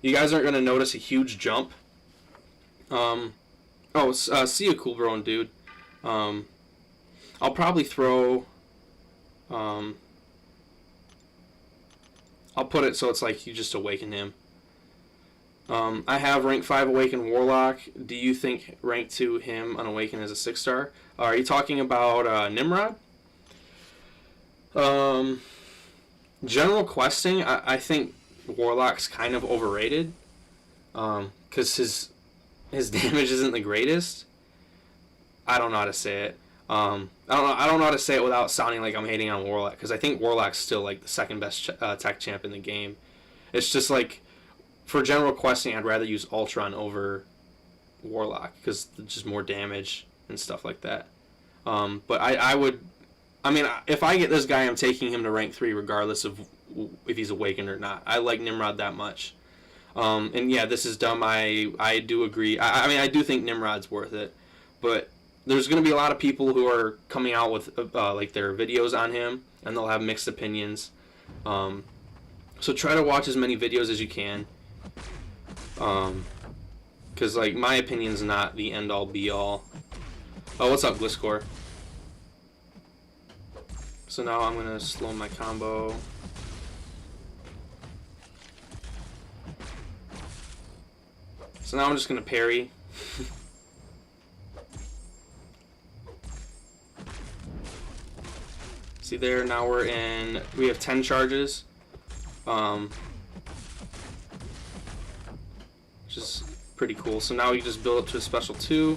you guys aren't going to notice a huge jump. See you, Cool Bro and Dude. I'll probably throw... I'll put it so it's like you just awaken him. I have rank 5 Awaken Warlock. Do you think rank 2 him on Awaken is a 6-star? Are you talking about Nimrod? General questing, I think Warlock's kind of overrated. Because his damage isn't the greatest. I don't know how to say it. I don't know how to say it without sounding like I'm hating on Warlock, because I think Warlock's still like the second best tech champ in the game. It's just like for general questing, I'd rather use Ultron over Warlock because just more damage and stuff like that. But I would, I mean, if I get this guy, I'm taking him to rank 3 regardless of if he's awakened or not. I like Nimrod that much. And yeah, this is dumb. I do agree. I mean, I do think Nimrod's worth it, but there's going to be a lot of people who are coming out with like their videos on him, and they'll have mixed opinions. So try to watch as many videos as you can, because like my opinion's not the end all be all. Oh, what's up, Gliscor? So now I'm gonna slow my combo. So now I'm just gonna parry. See there, now we have 10 charges. Which is pretty cool. So now we just build up to a special 2.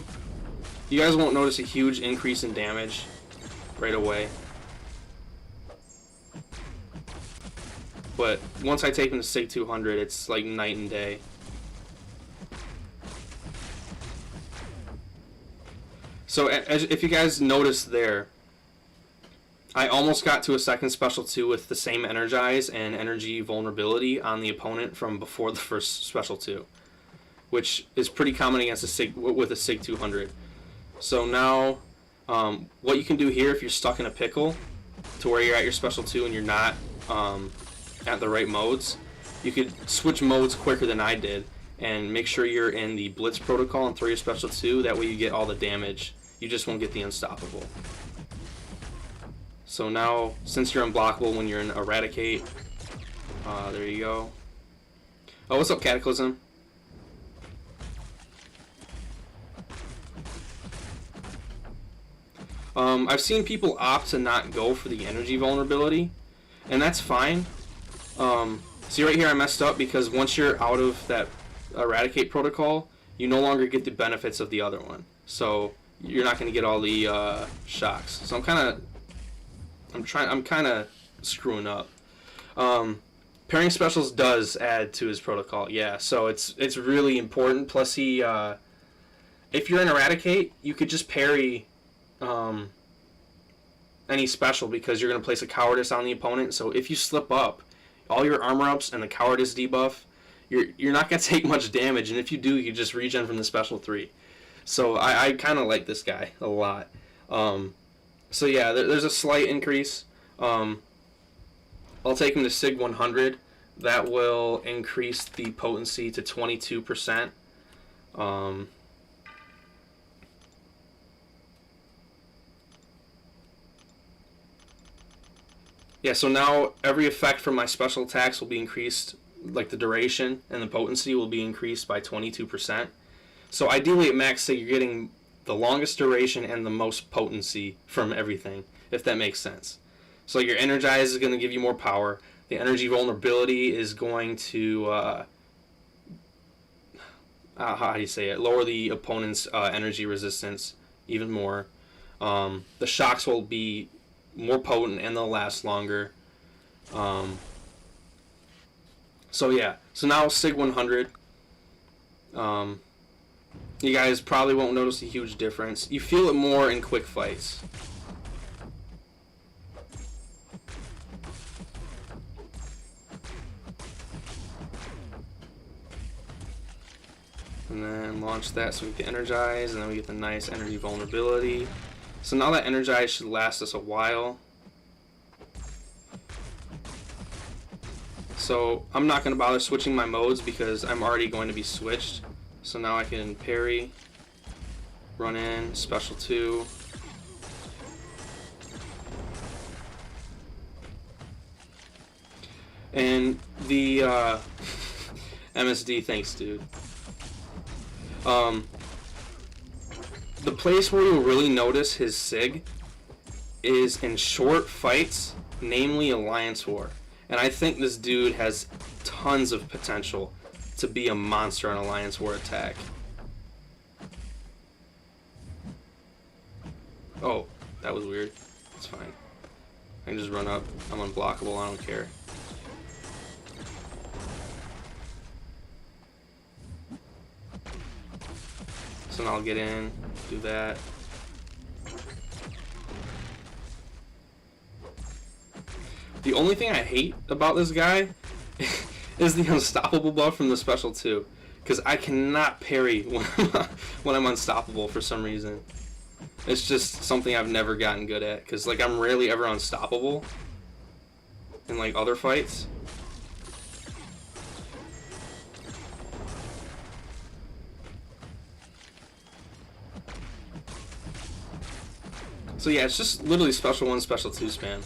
You guys won't notice a huge increase in damage right away. But once I take him to Sig 200, it's like night and day. So if you guys notice there, I almost got to a second special 2 with the same Energize and Energy Vulnerability on the opponent from before the first special 2, which is pretty common against a Sig with a Sig 200. So now, what you can do here if you're stuck in a pickle to where you're at your special 2 and you're not at the right modes, you could switch modes quicker than I did and make sure you're in the Blitz protocol and throw your special 2. That way you get all the damage. You just won't get the unstoppable. So now, since you're unblockable when you're in Eradicate, there you go. Oh, what's up, Cataclysm? I've seen people opt to not go for the energy vulnerability, and that's fine. See right here I messed up because once you're out of that Eradicate protocol, you no longer get the benefits of the other one. So you're not going to get all the shocks. So I'm kind of screwing up. Pairing specials does add to his protocol, yeah. So it's really important. Plus he, if you're in Eradicate, you could just parry any special because you're going to place a Cowardice on the opponent. So if you slip up, all your armor ups and the Cowardice debuff, you're not going to take much damage. And if you do, you just regen from the special 3. So I kind of like this guy a lot. So yeah, there's a slight increase. I'll take him to Sig 100. That will increase the potency to 22%. Yeah, so now every effect from my special attacks will be increased, like the duration and the potency will be increased by 22%. So ideally at max Sig, you're getting the longest duration and the most potency from everything, if that makes sense. So your Energize is going to give you more power. The Energy Vulnerability is going to, how do you say it, lower the opponent's energy resistance even more. The shocks will be more potent and they'll last longer. So yeah, so now Sig 100. You guys probably won't notice a huge difference. You feel it more in quick fights. And then launch that so we get the Energize, and then we get the nice Energy Vulnerability. So now that Energize should last us a while. So I'm not going to bother switching my modes because I'm already going to be switched. So now I can parry, run in, special 2. And the MSD, thanks dude. The place where you'll really notice his Sig is in short fights, namely Alliance War. And I think this dude has tons of potential to be a monster on Alliance War attack. Oh, That was weird. It's fine. I can just run up. I'm unblockable. I don't care. So now I'll get in, do that. The only thing I hate about this guy is the unstoppable buff from the special 2. Because I cannot parry when I'm unstoppable for some reason. It's just something I've never gotten good at. Because like I'm rarely ever unstoppable in like other fights. So yeah, it's just literally special 1, special 2 spam.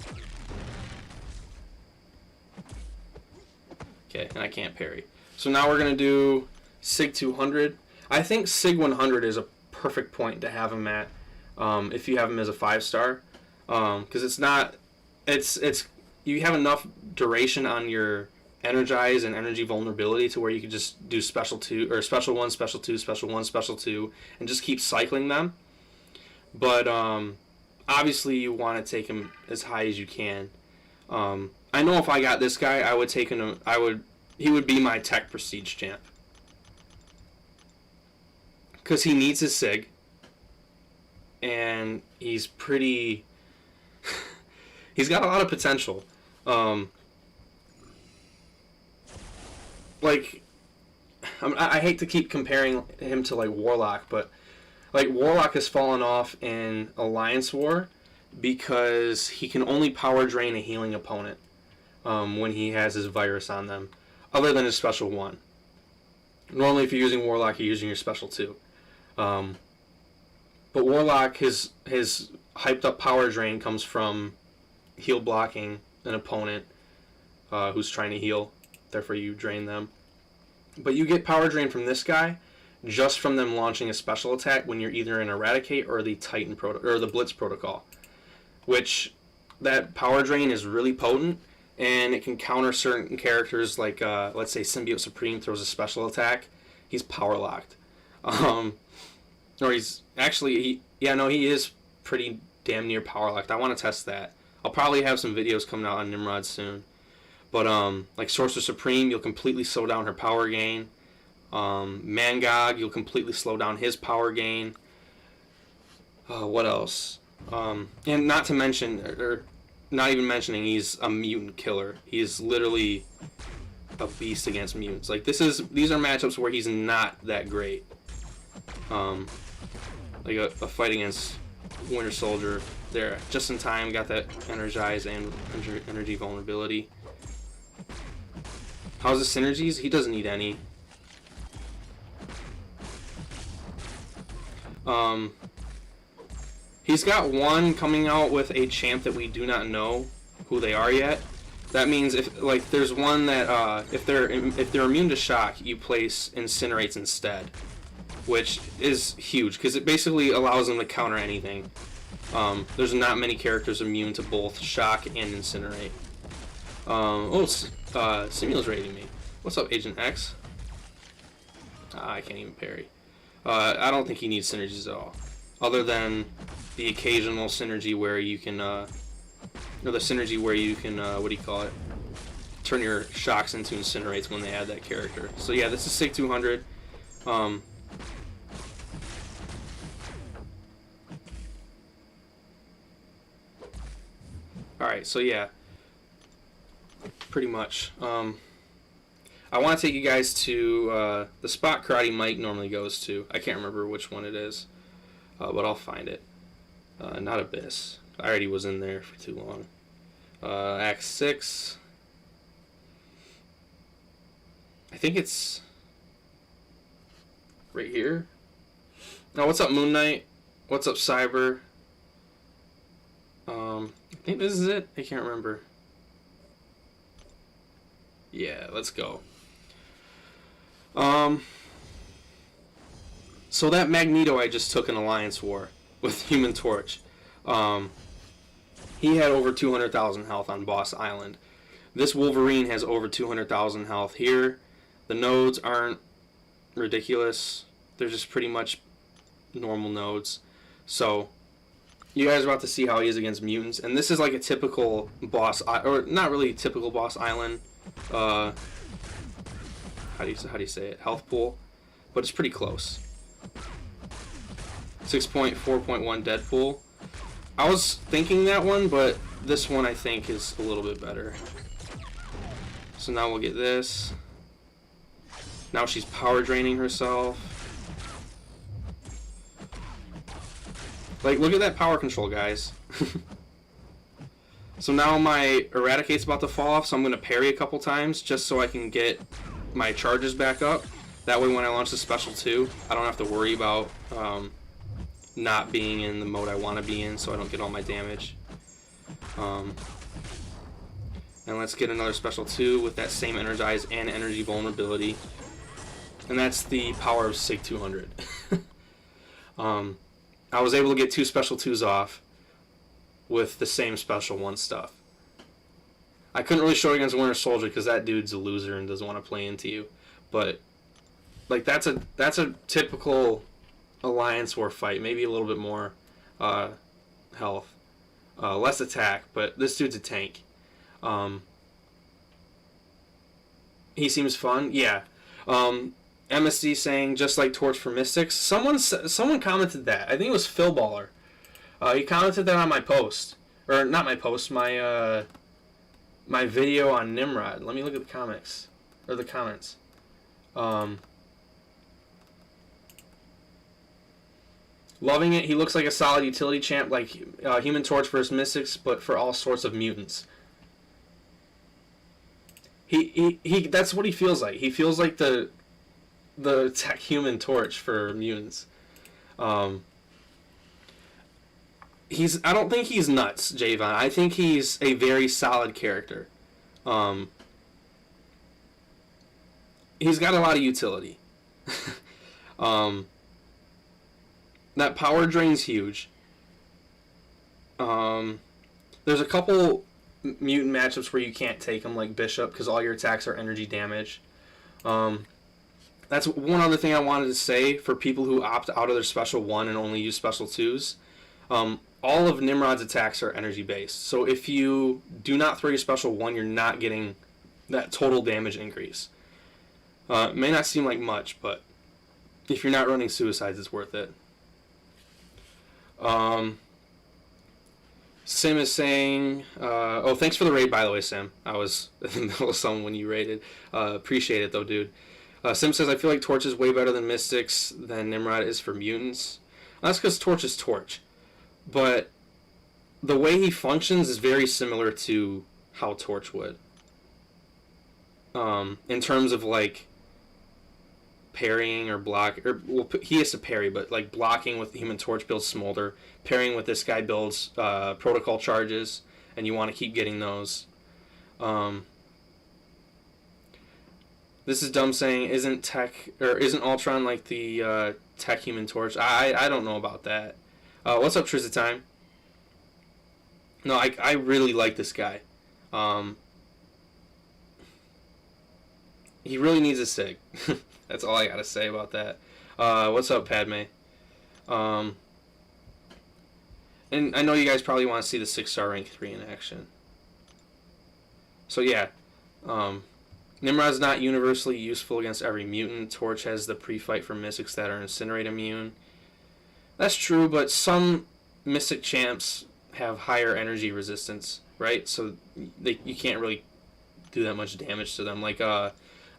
Okay, and I can't parry. So now we're going to do Sig 200. I think Sig 100 is a perfect point to have him at if you have him as a 5-star. Because it's not... It's you have enough duration on your energize and energy vulnerability to where you can just do special 2, or special 1, special 2, special 1, special 2, and just keep cycling them. But obviously you want to take him as high as you can. I know if I got this guy, I would take him. He would be my tech prestige champ because he needs his sig, and he's pretty. He's got a lot of potential. Like, I hate to keep comparing him to like Warlock, but like Warlock has fallen off in Alliance War because he can only power drain a healing opponent when he has his virus on them, other than his special 1. Normally, if you're using Warlock, you're using your special 2. But Warlock, his hyped up power drain comes from heal blocking an opponent who's trying to heal. Therefore, you drain them. But you get power drain from this guy just from them launching a special attack when you're either in Eradicate or the Titan or the Blitz protocol, which that power drain is really potent, and it can counter certain characters like let's say Symbiote Supreme throws a special attack, he's power locked, or he's actually he is pretty damn near power locked. I want to test that. I'll probably have some videos coming out on Nimrod soon, but like Sorcerer Supreme, you'll completely slow down her power gain. Mangog, you'll completely slow down his power gain. What else? And not to mention, or not even mentioning, he's a mutant killer. He's literally a beast against mutants. Like these are matchups where he's not that great. Like a fight against Winter Soldier, there, just in time, got that energize and energy vulnerability. How's the synergies? He doesn't need any. He's got one coming out with a champ that we do not know who they are yet. That means if like there's one that if they're immune to shock, you place incinerates instead, which is huge because it basically allows them to counter anything. There's not many characters immune to both shock and incinerate. Simula's raiding me. What's up, Agent X? I can't even parry. I don't think he needs synergies at all, other than the occasional synergy where you can, or the synergy where you can, what do you call it? Turn your shocks into incinerates when they add that character. So yeah, this is Sig 200. Alright, so yeah, pretty much. I want to take you guys to the spot Karate Mike normally goes to. I can't remember which one it is, but I'll find it. Not Abyss. I already was in there for too long. Act 6. I think it's right here. Oh, what's up, Moon Knight? What's up, Cyber? I think this is it. I can't remember. Yeah, let's go. So that Magneto I just took in Alliance War with Human Torch, he had over 200,000 health on Boss Island. This Wolverine has over 200,000 health here. The nodes aren't ridiculous. They're just pretty much normal nodes. So You guys are about to see how he is against mutants, and this is like a typical boss, or not really typical boss island. How do you say it? Health pool, but it's pretty close. 6.4.1 Deadpool. I was thinking that one, but this one I think is a little bit better. So now we'll get this. Now she's power draining herself. Like, look at that power control, guys. So now my Eradicate's about to fall off, so I'm going to parry a couple times just so I can get my charges back up. That way when I launch the special 2, I don't have to worry about not being in the mode I want to be in, so I don't get all my damage. And let's get another special 2 with that same Energize and Energy Vulnerability. And that's the power of SIG 200. I was able to get 2 special 2s off with the same special 1 stuff. I couldn't really show it against Winter Soldier because that dude's a loser and doesn't want to play into you. But like that's a typical Alliance War fight. Maybe a little bit more health, less attack. But this dude's a tank. He seems fun. Yeah. MSD saying just like Torch for Mystics. Someone commented that. I think it was Phil Baller. He commented that on my post, or not my post, my my video on Nimrod. Let me look at the comics or the comments. Loving it. He looks like a solid utility champ, like Human Torch versus Mystics, but for all sorts of mutants. He that's what he feels like. He feels like the tech Human Torch for mutants. I don't think he's nuts, Javon. I think he's a very solid character. He's got a lot of utility. That power drain's huge. There's a couple mutant matchups where you can't take him, like Bishop, because all your attacks are energy damage. That's one other thing I wanted to say for people who opt out of their special 1 and only use special 2s. All of Nimrod's attacks are energy based. So if you do not throw your special 1, you're not getting that total damage increase. It may not seem like much, but if you're not running suicides, it's worth it. Sim is saying, oh, thanks for the raid, by the way, Sim. I was in the middle of something when you raided. Appreciate it, though, dude. Sim says, I feel like Torch is way better than Mystics than Nimrod is for mutants. That's because Torch is Torch. But the way he functions is very similar to how Torch would. In terms of, like, parrying or block, or well, he has to parry, but like blocking with the Human Torch builds Smolder, parrying with this guy builds protocol charges, and you want to keep getting those. This is dumb saying isn't Ultron like the tech Human Torch? I don't know about that. What's up, Trizatime? No, I really like this guy. He really needs a SIG. That's all I gotta say about that. What's up, Padme? And I know you guys probably want to see the 6-star rank 3 in action. So yeah, Nimrod's not universally useful against every mutant. Torch has the pre-fight for Mystics that are Incinerate immune. That's true, but some Mystic champs have higher energy resistance, right? So you can't really do that much damage to them. Like, I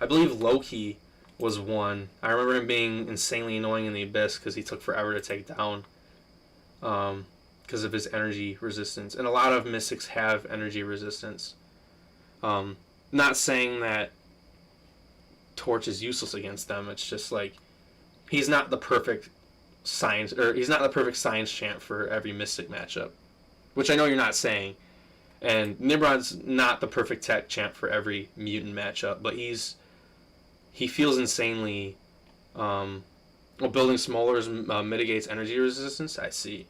believe Loki was one. I remember him being insanely annoying in the Abyss because he took forever to take down because of his energy resistance. And a lot of Mystics have energy resistance. Not saying that Torch is useless against them. It's just like he's not the perfect science champ for every Mystic matchup, which I know you're not saying. And Nimrod's not the perfect tech champ for every mutant matchup, but he feels insanely. Building Smolders mitigates energy resistance. I see.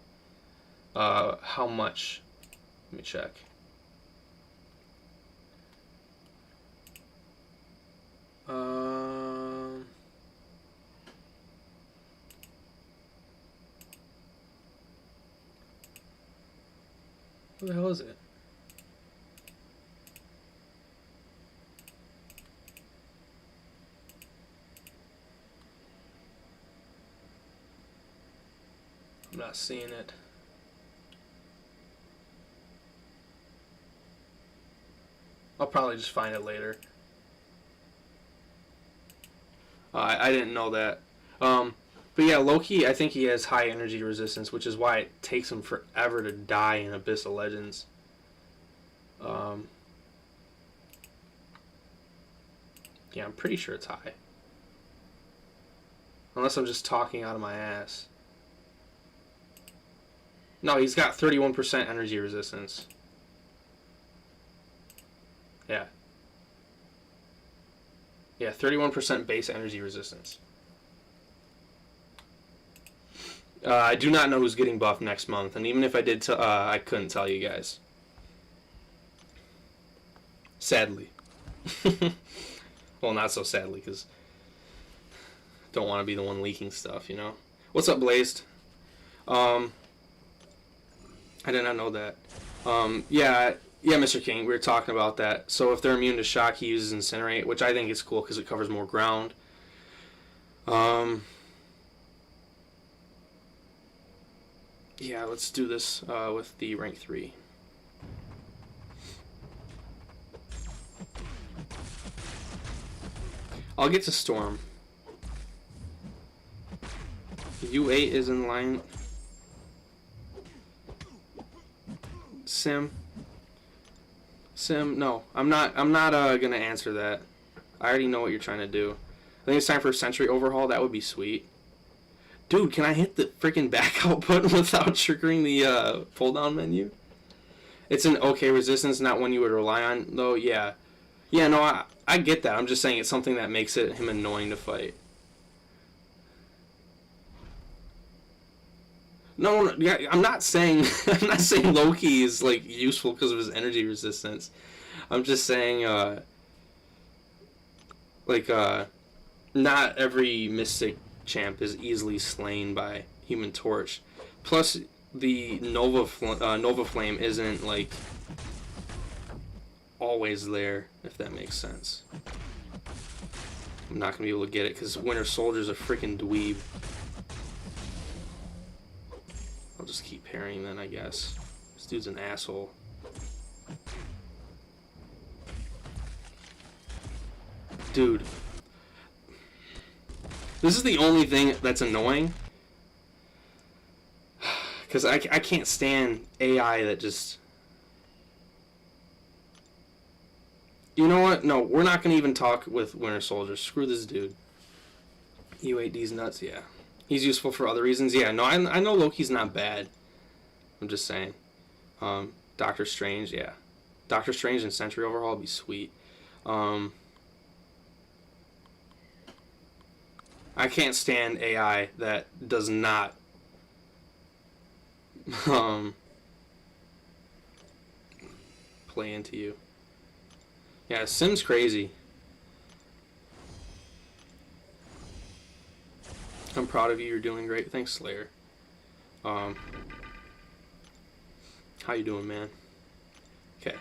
How much? Let me check. What the hell is it? I'm not seeing it. I'll probably just find it later. I didn't know that. But yeah, Loki, I think he has high energy resistance, which is why it takes him forever to die in Abyss of Legends. Yeah, I'm pretty sure it's high. Unless I'm just talking out of my ass. No, he's got 31% energy resistance. Yeah. Yeah, 31% base energy resistance. I do not know who's getting buffed next month, and even if I did, I couldn't tell you guys. Sadly. Well, not so sadly, because don't want to be the one leaking stuff, you know? What's up, Blazed? I did not know that. Yeah, Mr. King, we were talking about that. So if they're immune to shock, he uses Incinerate, which I think is cool because it covers more ground. Yeah, let's do this with the rank 3. I'll get to Storm. U8 is in line. Sim, no, I'm not gonna answer that. I already know what you're trying to do. I think it's time for a Sentry overhaul. That would be sweet. Dude, can I hit the freaking back out button without triggering the pull down menu? It's an okay resistance, not one you would rely on, though. Yeah, no, I get that. I'm just saying it's something that makes him annoying to fight. No, yeah, I'm not saying Loki is like useful because of his energy resistance. I'm just saying not every Mystic champ is easily slain by Human Torch. Plus, the Nova Flame isn't like always there, if that makes sense. I'm not gonna be able to get it because Winter Soldier's a freaking dweeb. I'll just keep parrying then, I guess. This dude's an asshole. Dude. This is the only thing that's annoying. Because I can't stand AI that just... You know what? No, we're not going to even talk with Winter Soldier. Screw this dude. U8D's nuts, yeah. He's useful for other reasons. Yeah, no, I know Loki's not bad. I'm just saying. Doctor Strange, yeah. Doctor Strange and Sentry overhaul would be sweet. I can't stand AI that does not play into you. Yeah, Sim's crazy. I'm proud of you. You're doing great. Thanks, Slayer. How you doing, man? Okay.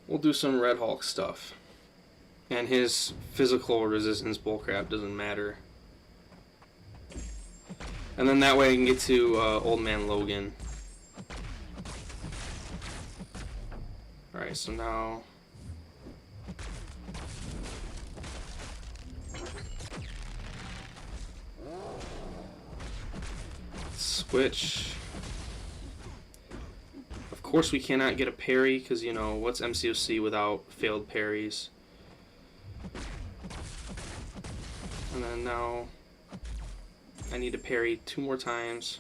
We'll do some Red Hulk stuff. And his physical resistance bullcrap doesn't matter. And then that way I can get to Old Man Logan. Alright, so now... Switch. Of course we cannot get a parry, because, you know, what's MCOC without failed parries? And then now I need to parry 2 more times.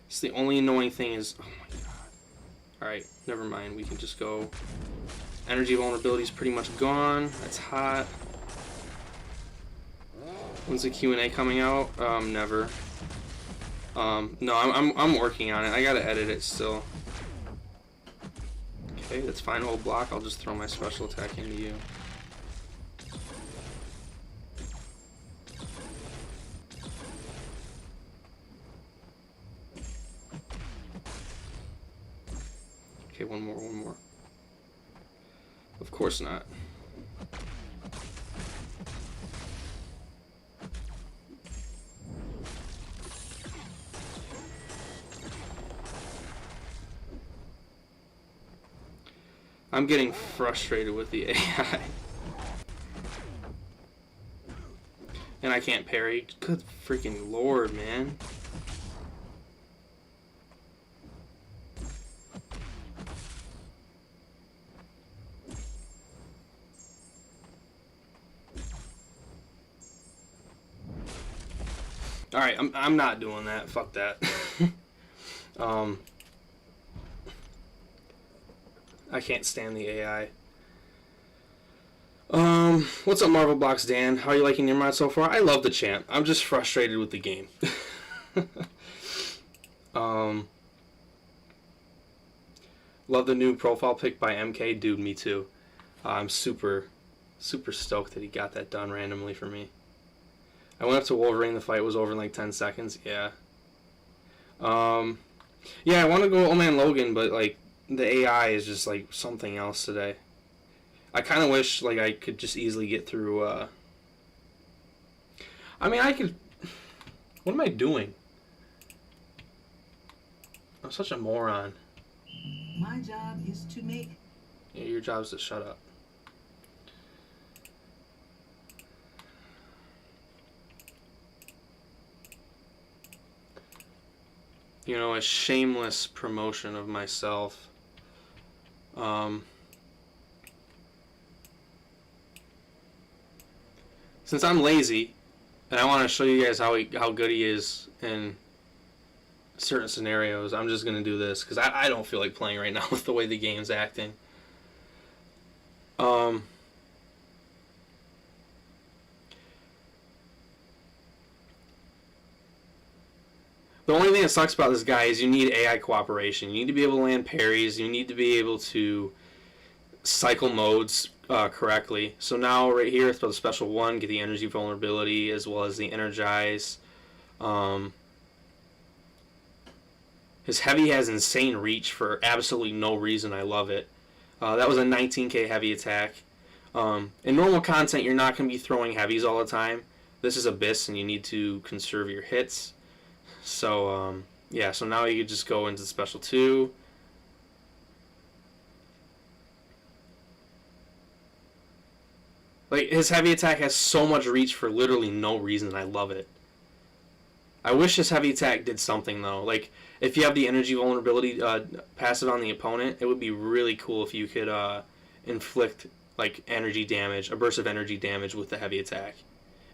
It's the only annoying thing is... Oh my god. Alright, never mind. We can just go... Energy vulnerability is pretty much gone. That's hot. When's the Q&A coming out? Never. No, I'm working on it. I gotta edit it still. Okay, that's fine. Hold block. I'll just throw my special attack into you. Okay, one more. Of course not. I'm getting frustrated with the AI. And I can't parry. Good freaking lord, man. Alright, I'm not doing that. Fuck that. I can't stand the AI. What's up, Marvel Box Dan? How are you liking Nimrod so far? I love the champ. I'm just frustrated with the game. Love the new profile pic by MK. Dude, me too. I'm super stoked that he got that done randomly for me. I went up to Wolverine. The fight was over in like 10 seconds. Yeah. Yeah, I want to go Old Man Logan, but like the AI is just like something else today. I kind of wish like I could just easily get through. I mean, I could. What am I doing? I'm such a moron. My job is to make. Yeah, your job is to shut up. You know, a shameless promotion of myself. Since I'm lazy, and I want to show you guys how good he is in certain scenarios, I'm just going to do this, because I don't feel like playing right now with the way the game's acting. The only thing that sucks about this guy is you need AI cooperation. You need to be able to land parries. You need to be able to cycle modes correctly. So now right here, it's about the special 1, get the energy vulnerability as well as the energize. His heavy has insane reach for absolutely no reason. I love it. That was a 19k heavy attack. In normal content, you're not going to be throwing heavies all the time. This is Abyss, and you need to conserve your hits. So, yeah, so now you could just go into special 2. Like, his heavy attack has so much reach for literally no reason. I love it. I wish his heavy attack did something, though. Like, if you have the energy vulnerability passive on the opponent, it would be really cool if you could inflict, like, energy damage, a burst of energy damage with the heavy attack.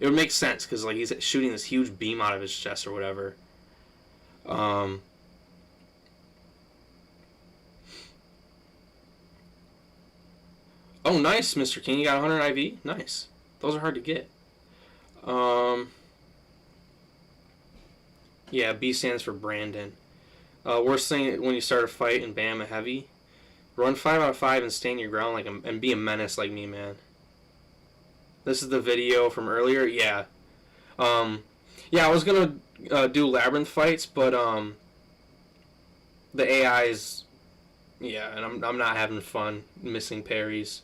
It would make sense, because, like, he's shooting this huge beam out of his chest or whatever. Oh, nice, Mr. King. You got 100 IV? Nice. Those are hard to get. Yeah, B stands for Brandon. Worst thing when you start a fight and bam, a heavy. Run 5 out of 5 and stand your ground and be a menace like me, man. This is the video from earlier. Yeah. Yeah, I was gonna do labyrinth fights, but the AI's, yeah, and I'm not having fun missing parries.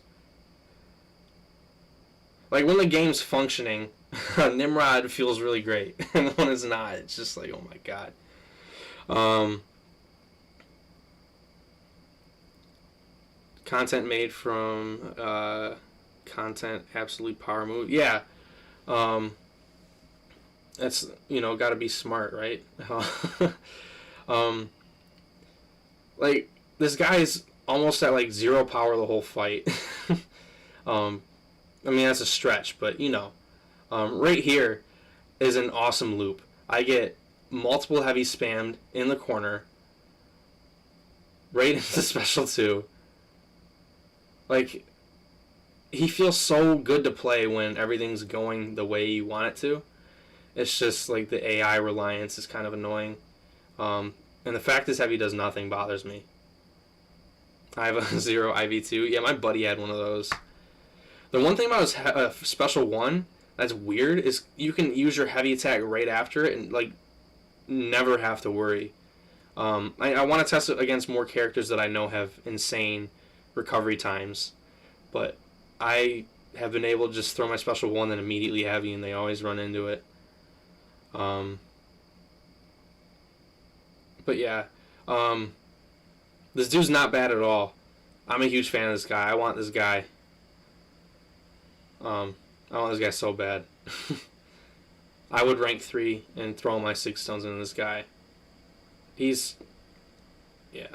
Like when the game's functioning, Nimrod feels really great, and when it's not, it's just like, oh my god. Content made from content absolute power move. Yeah. That's, you know, gotta be smart, right? Like, this guy's almost at, like, 0 power the whole fight. I mean, that's a stretch, but, you know. Right here is an awesome loop. I get multiple heavy spammed in the corner. Right into special 2. Like, he feels so good to play when everything's going the way you want it to. It's just like the AI reliance is kind of annoying. And the fact this heavy does nothing bothers me. I have a 0 IV2. Yeah, my buddy had one of those. The one thing about his special 1 that's weird is you can use your heavy attack right after it and like never have to worry. I want to test it against more characters that I know have insane recovery times, but I have been able to just throw my special one and immediately heavy, and they always run into it. But yeah, this dude's not bad at all. I'm a huge fan of this guy. I want this guy. I want this guy so bad. I would rank 3 and throw my 6 stones into this guy. He's... yeah.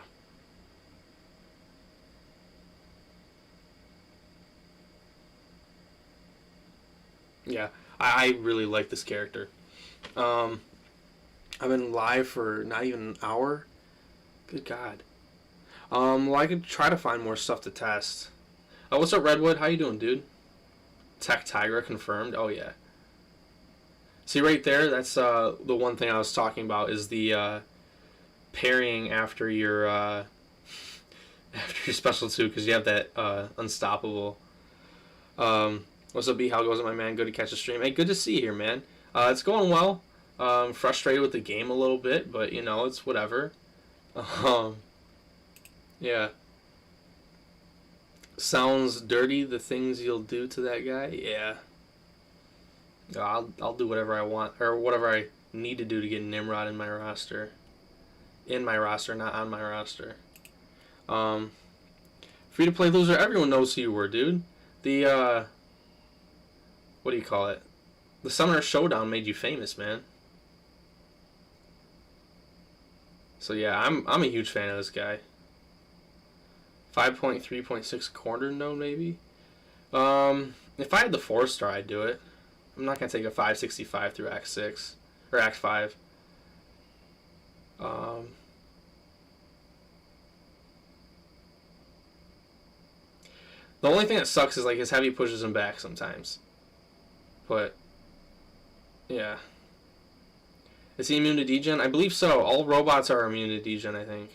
Yeah, I really like this character. I've been live for not even an hour. Good God. Well, I could try to find more stuff to test. Oh, what's up, Redwood? How you doing, dude? Tech Tigra confirmed. Oh, yeah. See, right there, that's the one thing I was talking about is the parrying after your special 2, because you have that unstoppable. What's up, B? How goes it, my man? Good to catch a stream. Hey, good to see you here, man. It's going well. Frustrated with the game a little bit, but, you know, it's whatever. Yeah. Sounds dirty, the things you'll do to that guy? Yeah. I'll do whatever I want, or whatever I need to do to get Nimrod in my roster. In my roster, not on my roster. Free-to-play loser, everyone knows who you were, dude. The, what do you call it? The Summoner Showdown made you famous, man. So yeah, I'm a huge fan of this guy. 5.3.6 quarter node, maybe? If I had the 4-star, I'd do it. I'm not going to take a 565 through Act 6. Or Act 5. The only thing that sucks is, like, his heavy pushes him back sometimes. But, yeah. Is he immune to degen? I believe so. All robots are immune to degen, I think.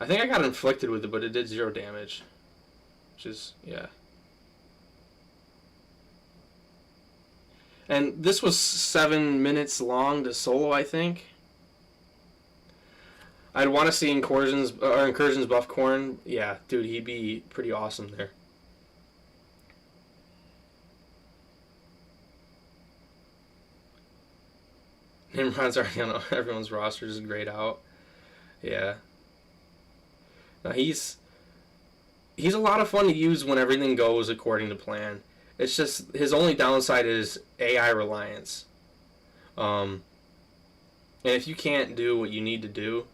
I think I got inflicted with it, but it did 0 damage. Which is, yeah. And this was 7 minutes long to solo, I think. I'd want to see Incursions buff Corn. Yeah, dude, he'd be pretty awesome there. Nimrod's already on everyone's roster, just grayed out. Yeah. Now he's a lot of fun to use when everything goes according to plan. It's just his only downside is AI reliance. And if you can't do what you need to do,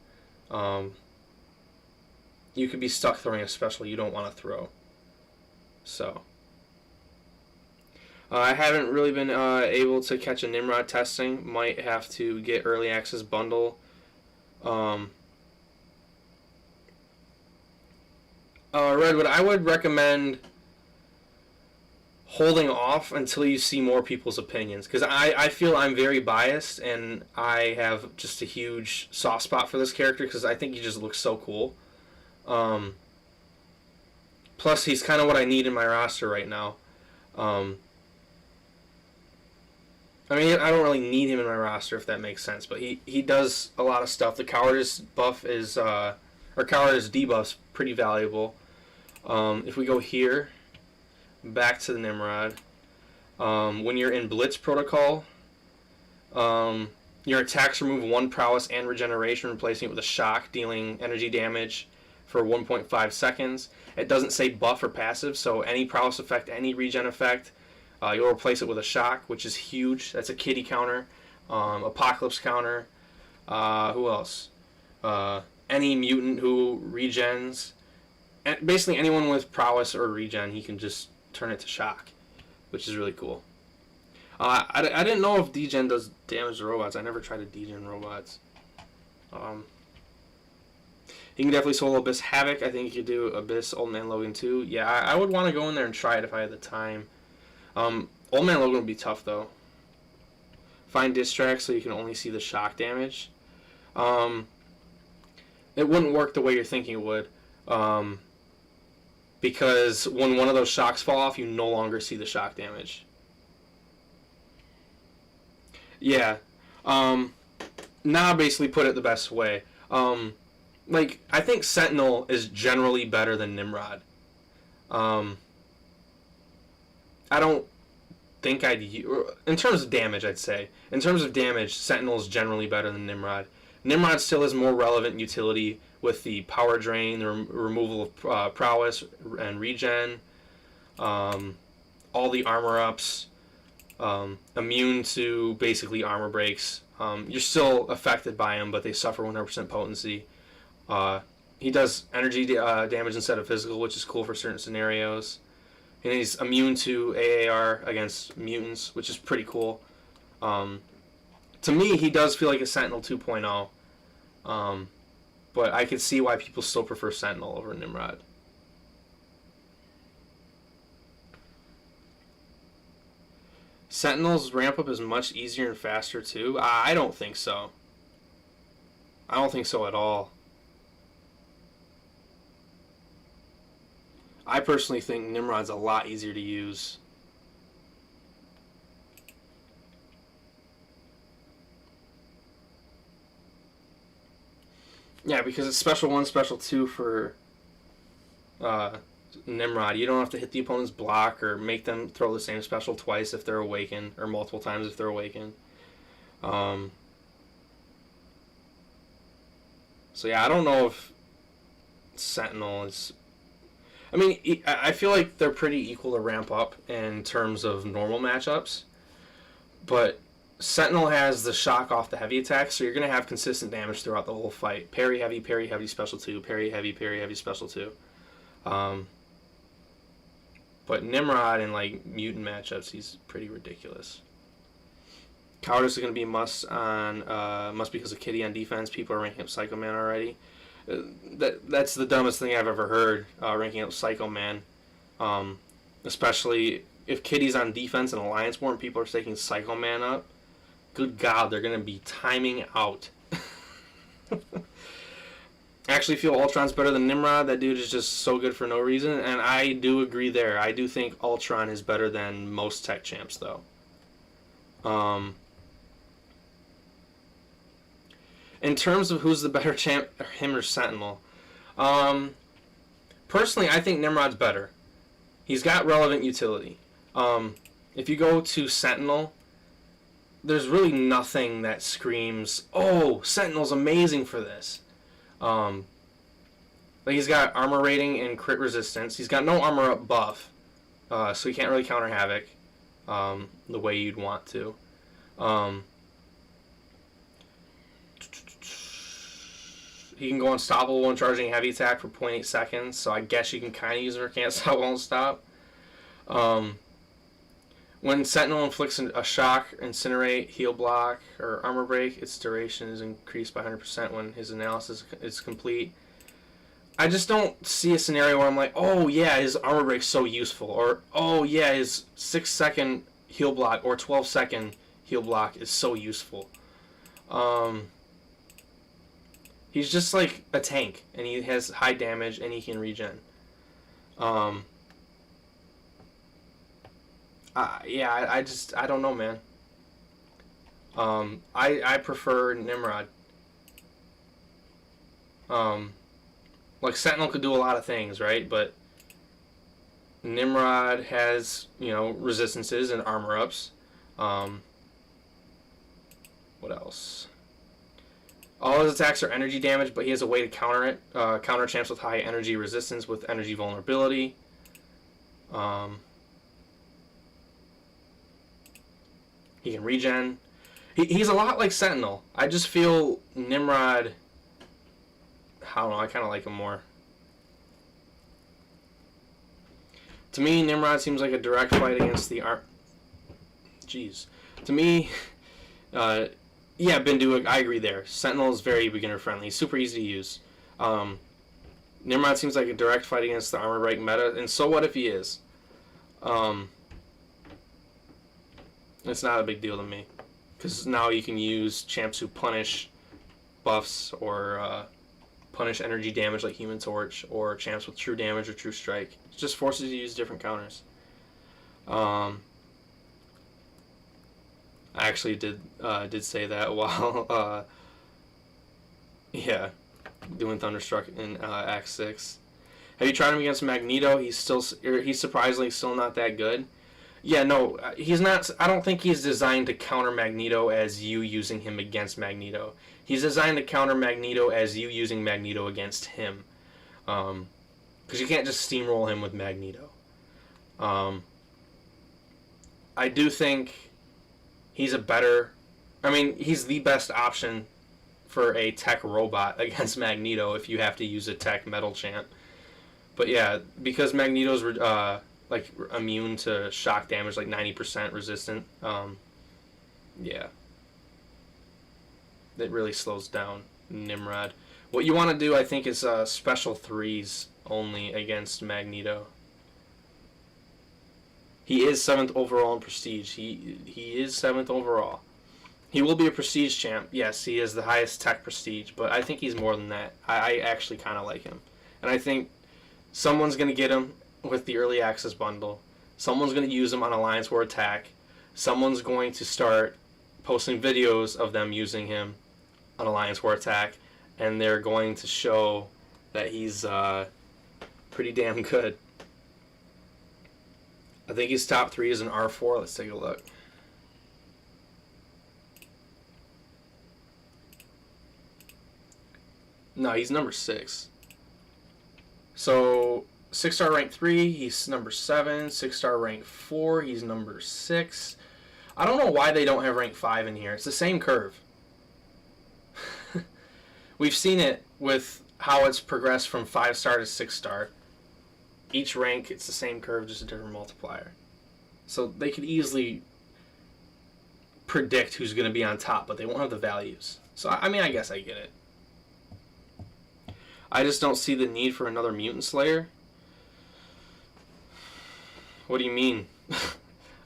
you could be stuck throwing a special you don't want to throw. So I haven't really been able to catch a Nimrod testing. Might have to get early access bundle. Redwood, I would recommend holding off until you see more people's opinions, because I feel I'm very biased and I have just a huge soft spot for this character because I think he just looks so cool. Plus, he's kind of what I need in my roster right now. I mean, I don't really need him in my roster, if that makes sense, but he does a lot of stuff. The cowardice buff is, or cowardice debuff's pretty valuable. If we go here, back to the Nimrod, when you're in Blitz Protocol, your attacks remove 1 prowess and regeneration, replacing it with a shock, dealing energy damage for 1.5 seconds. It doesn't say buff or passive, so any prowess effect, any regen effect, you'll replace it with a shock, which is huge. That's a kitty counter, apocalypse counter. Who else? Any mutant who regens. And basically anyone with prowess or regen, he can just turn it to shock, which is really cool. I didn't know if degen does damage to robots. I never tried to degen robots. You can definitely solo Abyss Havoc. I think you could do Abyss Old Man Logan too. Yeah, I would want to go in there and try it if I had the time. Old Man Logan would be tough though. Find distract so you can only see the shock damage. It wouldn't work the way you're thinking it would. Because when one of those shocks fall off, you no longer see the shock damage. Yeah. Nah, basically put it the best way. Like, I think Sentinel is generally better than Nimrod. Um, I don't think in terms of damage, I'd say. In terms of damage, Sentinel is generally better than Nimrod. Nimrod still has more relevant utility with the power drain, the removal of prowess and regen, all the armor ups, immune to basically armor breaks. You're still affected by him, but they suffer 100% potency. He does energy damage instead of physical, which is cool for certain scenarios. And he's immune to AAR against mutants, which is pretty cool. To me, he does feel like a Sentinel 2.0. But I could see why people still prefer Sentinel over Nimrod. Sentinel's ramp up is much easier and faster too. I don't think so. I don't think so at all. I personally think Nimrod's a lot easier to use. Yeah, because it's special 1, special 2 for Nimrod. You don't have to hit the opponent's block or make them throw the same special twice if they're awakened, or multiple times if they're awakened. So yeah, I don't know if Sentinel is... I mean, I feel like they're pretty equal to ramp up in terms of normal matchups, but Sentinel has the shock off the heavy attack, so you're going to have consistent damage throughout the whole fight. Parry heavy, special 2, parry heavy, special 2. But Nimrod in like mutant matchups, he's pretty ridiculous. Cowardice is going to be must because of Kitty on defense. People are ranking up Psycho Man already. That's the dumbest thing I've ever heard, ranking up Psycho Man. Especially if Kitty's on defense and Alliance War and people are taking Psycho Man up. Good God, they're going to be timing out. I actually feel Ultron's better than Nimrod. That dude is just so good for no reason, and I do agree there. I do think Ultron is better than most tech champs, though. In terms of who's the better champ, him or Sentinel, personally, I think Nimrod's better. He's got relevant utility. If you go to Sentinel, there's really nothing that screams, "Oh, Sentinel's amazing for this." Like he's got armor rating and crit resistance. He's got no armor up buff, so he can't really counter Havoc the way you'd want to. He can go unstoppable when charging heavy attack for 0.8 seconds, so I guess you can kind of use it for can't stop, won't stop. When Sentinel inflicts a shock, incinerate, heal block, or armor break, its duration is increased by 100% when his analysis is complete. I just don't see a scenario where I'm like, oh yeah, his armor break's so useful, or oh yeah, his 6-second heal block or 12-second heal block is so useful. He's just like a tank, and he has high damage, and he can regen. I don't know, man. I prefer Nimrod. Like Sentinel could do a lot of things, right? But Nimrod has, resistances and armor ups. What else? All his attacks are energy damage, but he has a way to counter it. Counter champs with high energy resistance with energy vulnerability. He can regen. He's a lot like Sentinel. I just feel Nimrod... I don't know, I kind of like him more. To me, Nimrod seems like a direct fight against the... Jeez. To me... yeah, Bindu, I agree there. Sentinel is very beginner-friendly. He's super easy to use. Nimrod seems like a direct fight against the armor break meta, and so what if he is? It's not a big deal to me. Because now you can use champs who punish buffs or punish energy damage like Human Torch, or champs with true damage or true strike. It just forces you to use different counters. I actually did say that while Yeah, doing Thunderstruck in Act 6. Have you tried him against Magneto? He's surprisingly still not that good. Yeah, no, he's not. I don't think he's designed to counter Magneto as you using him against Magneto. He's designed to counter Magneto as you using Magneto against him. Because you can't just steamroll him with Magneto. I do think he's a better. I mean, he's the best option for a tech robot against Magneto if you have to use a tech metal champ. But yeah, because Magneto's like immune to shock damage, like 90% resistant. Yeah, it really slows down Nimrod. What you want to do, I think, is special threes only against Magneto. He is 7th overall in prestige. He is 7th overall. He will be a prestige champ. Yes, he is the highest tech prestige, but I think he's more than that. I actually kind of like him, and I think someone's going to get him with the early access bundle. Someone's going to use him on Alliance War Attack. Someone's going to start posting videos of them using him on Alliance War Attack, and they're going to show that he's pretty damn good. I think his top 3 is an R4. Let's take a look. No, he's number 6. So 6-star rank 3, he's number 7. 6-star rank 4, he's number 6. I don't know why they don't have rank 5 in here. It's the same curve. We've seen it with how it's progressed from 5-star to 6-star. Each rank, it's the same curve, just a different multiplier. So they could easily predict who's going to be on top, but they won't have the values. So, I mean, I guess I get it. I just don't see the need for another Mutant Slayer. What do you mean?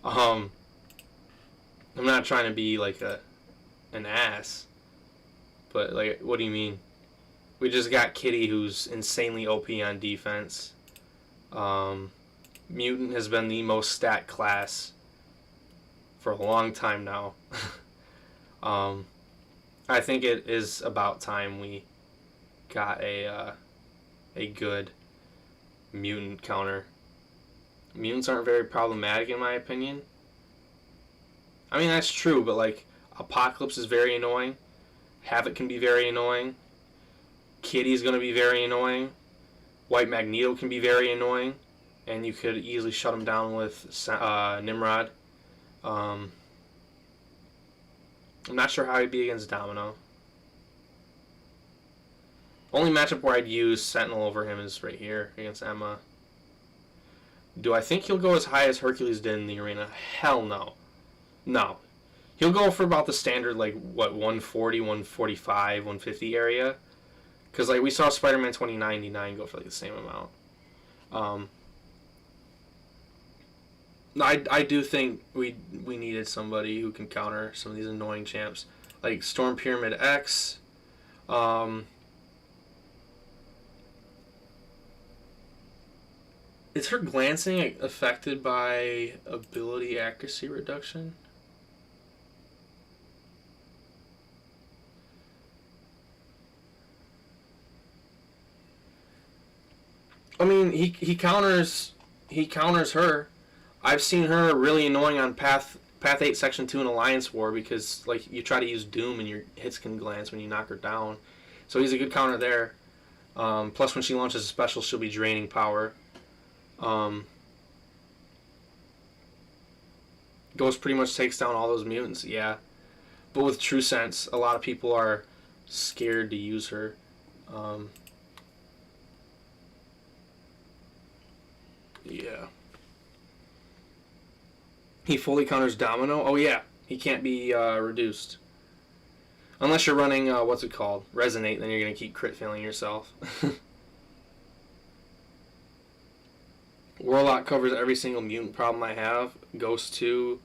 I'm not trying to be like an ass, but like, what do you mean? We just got Kitty, who's insanely OP on defense. Mutant has been the most stat class for a long time now. I think it is about time we got a good mutant counter. Mutants aren't very problematic in my opinion. I mean, that's true, but like Apocalypse is very annoying. Havoc can be very annoying. Kitty's going to be very annoying. White Magneto can be very annoying, and you could easily shut him down with Nimrod. I'm not sure how he'd be against Domino. Only matchup where I'd use Sentinel over him is right here against Emma. Do I think he'll go as high as Hercules did in the arena? Hell no. No. He'll go for about the standard, like, what, 140, 145, 150 area. Because, like, we saw Spider-Man 2099 go for, like, the same amount. I do think we needed somebody who can counter some of these annoying champs. Like, Storm Pyramid X. Is her glancing affected by ability accuracy reduction? I mean, he counters her. I've seen her really annoying on Path 8 Section 2 in Alliance War because like you try to use Doom and your hits can glance when you knock her down. So he's a good counter there. Plus when she launches a special, she'll be draining power. Ghost pretty much takes down all those mutants, yeah. But with True Sense, a lot of people are scared to use her. Yeah. He fully counters Domino. Oh yeah, he can't be reduced. Unless you're running, what's it called? Resonate, then you're going to keep crit failing yourself. Warlock covers every single mutant problem I have. Ghost 2,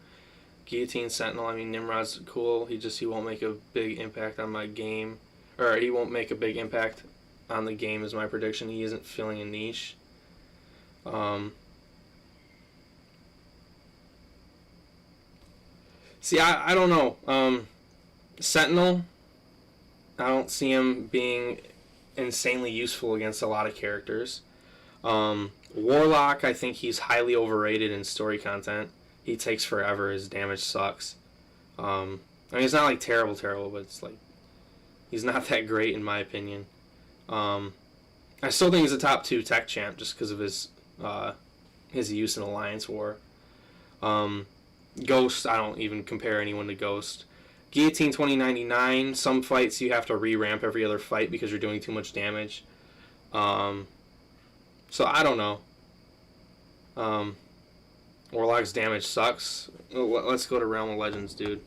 Guillotine, Sentinel. I mean, Nimrod's cool. He won't make a big impact on my game. Or he won't make a big impact on the game is my prediction. He isn't filling a niche. See, I don't know. Sentinel, I don't see him being insanely useful against a lot of characters. Warlock, I think he's highly overrated in story content. He takes forever. His damage sucks. I mean, it's not like terrible, but it's like he's not that great in my opinion. I still think he's a top 2 tech champ just because of his use in Alliance War. Ghost, I don't even compare anyone to Ghost. Guillotine 2099, some fights you have to re-ramp every other fight because you're doing too much damage. So I don't know. Warlock's damage sucks. Let's go to Realm of Legends, dude.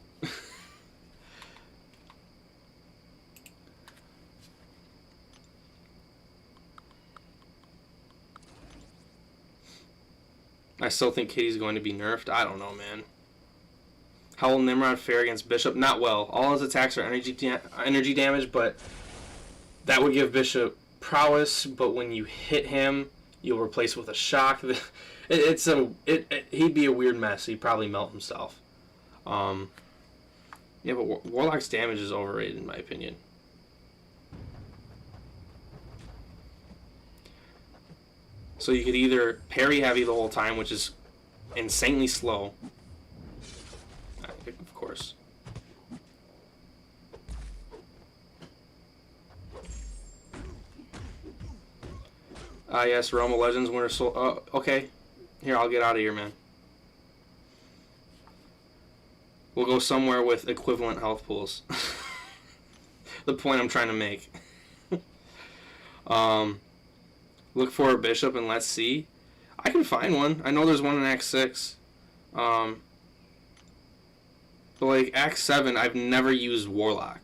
I still think Kitty's going to be nerfed. I don't know, man. How will Nimrod fare against Bishop? Not well. All his attacks are energy damage, but that would give Bishop prowess. But when you hit him, you'll replace with a shock. He'd be a weird mess. He'd probably melt himself. Yeah, but Warlock's damage is overrated in my opinion. So you could either parry heavy the whole time, which is insanely slow. Of course. Yes, Realm of Legends, Winter Soul. Oh, okay. Here, I'll get out of here, man. We'll go somewhere with equivalent health pools. The point I'm trying to make. Look for a bishop and let's see. I can find one. I know there's one in Act 6. But like Act 7, I've never used Warlock.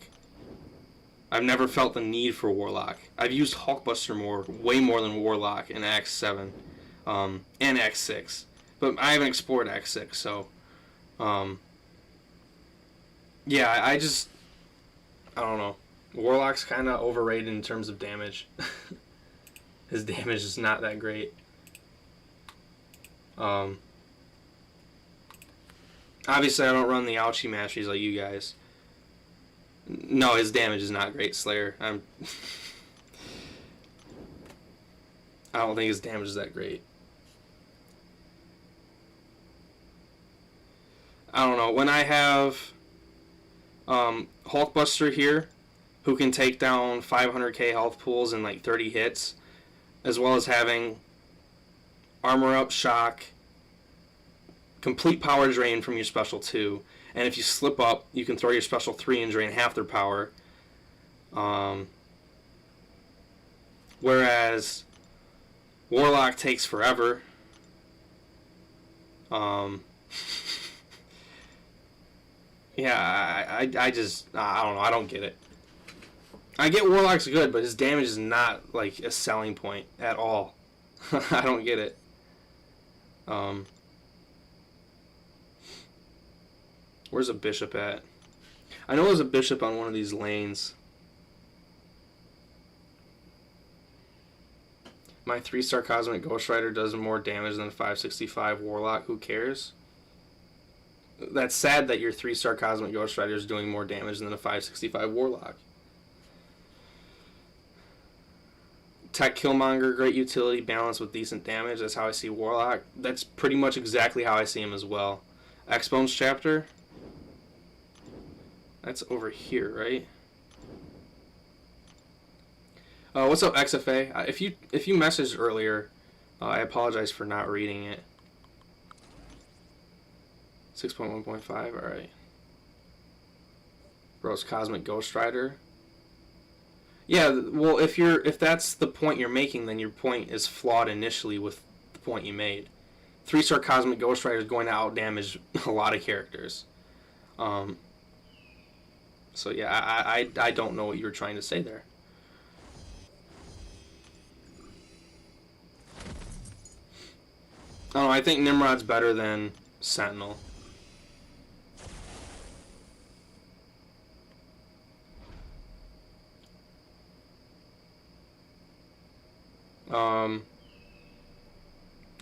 I've never felt the need for Warlock. I've used Hulkbuster way more than Warlock in Act 7 and Act 6. But I haven't explored Act 6, so... yeah, I don't know. Warlock's kind of overrated in terms of damage. His damage is not that great. Obviously, I don't run the ouchie masteries like you guys. No, his damage is not great, Slayer. I don't think his damage is that great. I don't know. When I have Hulkbuster here, who can take down 500k health pools in like 30 hits, as well as having armor up, shock, complete power drain from your special 2, and if you slip up, you can throw your special 3 and drain half their power. Whereas Warlock takes forever. Yeah, I don't know. I don't get it. I get Warlock's good, but his damage is not like a selling point at all. I don't get it. Where's a bishop at? I know there's a bishop on one of these lanes. My 3-star Cosmic Ghost Rider does more damage than a 565 Warlock. Who cares? That's sad that your 3-star Cosmic Ghost Rider is doing more damage than a 565 Warlock. Tech Killmonger, great utility, balanced with decent damage. That's how I see Warlock. That's pretty much exactly how I see him as well. X-Bones chapter. That's over here, right? What's up, XFA? If you messaged earlier, I apologize for not reading it. 6.1.5, alright. Rose Cosmic Ghost Rider. Yeah, well, if that's the point you're making, then your point is flawed initially with the point you made. 3-star Cosmic Ghost Rider is going to outdamage a lot of characters. So yeah, I don't know what you were trying to say there. I don't know, I think Nimrod's better than Sentinel.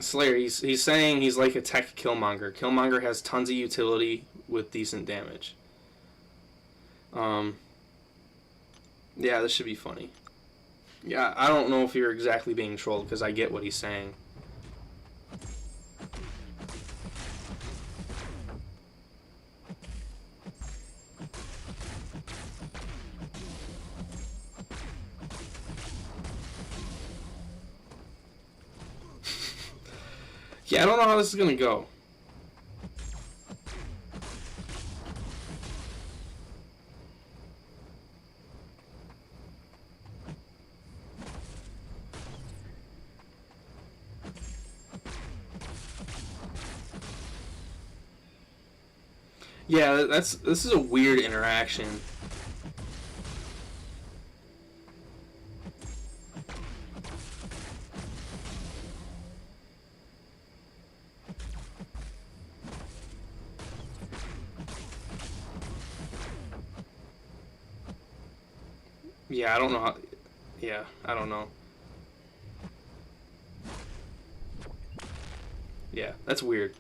Slayer, he's saying he's like a tech Killmonger. Killmonger has tons of utility with decent damage. Yeah, this should be funny. Yeah, I don't know if you're exactly being trolled because I get what he's saying. Yeah, I don't know how this is gonna go. Yeah, this is a weird interaction. Yeah, I don't know how. Yeah, I don't know. Yeah, that's weird.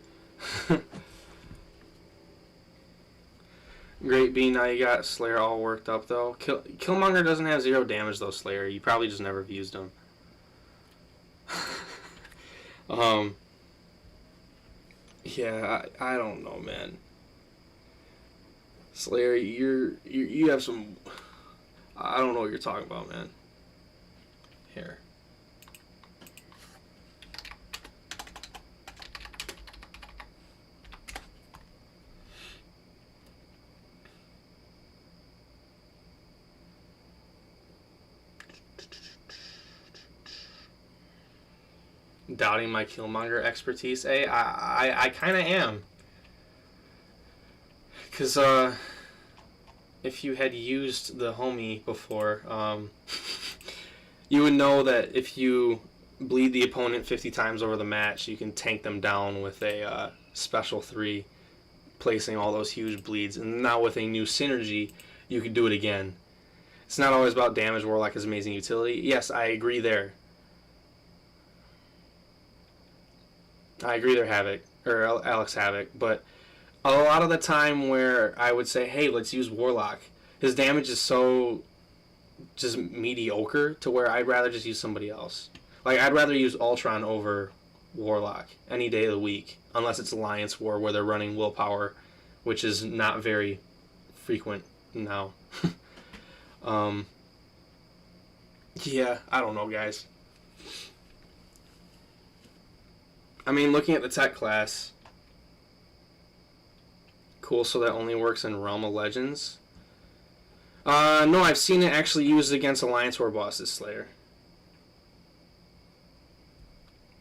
Great Bean, now you got Slayer all worked up though. Killmonger doesn't have 0 damage though, Slayer. You probably just never used him. um. Yeah, I don't know, man. Slayer, you have some. I don't know what you're talking about, man. Here. Doubting my Killmonger expertise, I kind of am. Because, if you had used the homie before, you would know that if you bleed the opponent 50 times over the match, you can tank them down with a special 3, placing all those huge bleeds. And now with a new synergy, you can do it again. It's not always about damage. Warlock is amazing utility. Yes, I agree there. I agree there, Havoc, or Alex Havoc, but a lot of the time where I would say, hey, let's use Warlock, his damage is so just mediocre to where I'd rather just use somebody else. Like, I'd rather use Ultron over Warlock any day of the week, unless it's Alliance War where they're running Willpower, which is not very frequent now. Yeah, I don't know, guys. I mean, looking at the tech class, cool, so that only works in Realm of Legends. No, I've seen it actually used against Alliance War bosses, Slayer.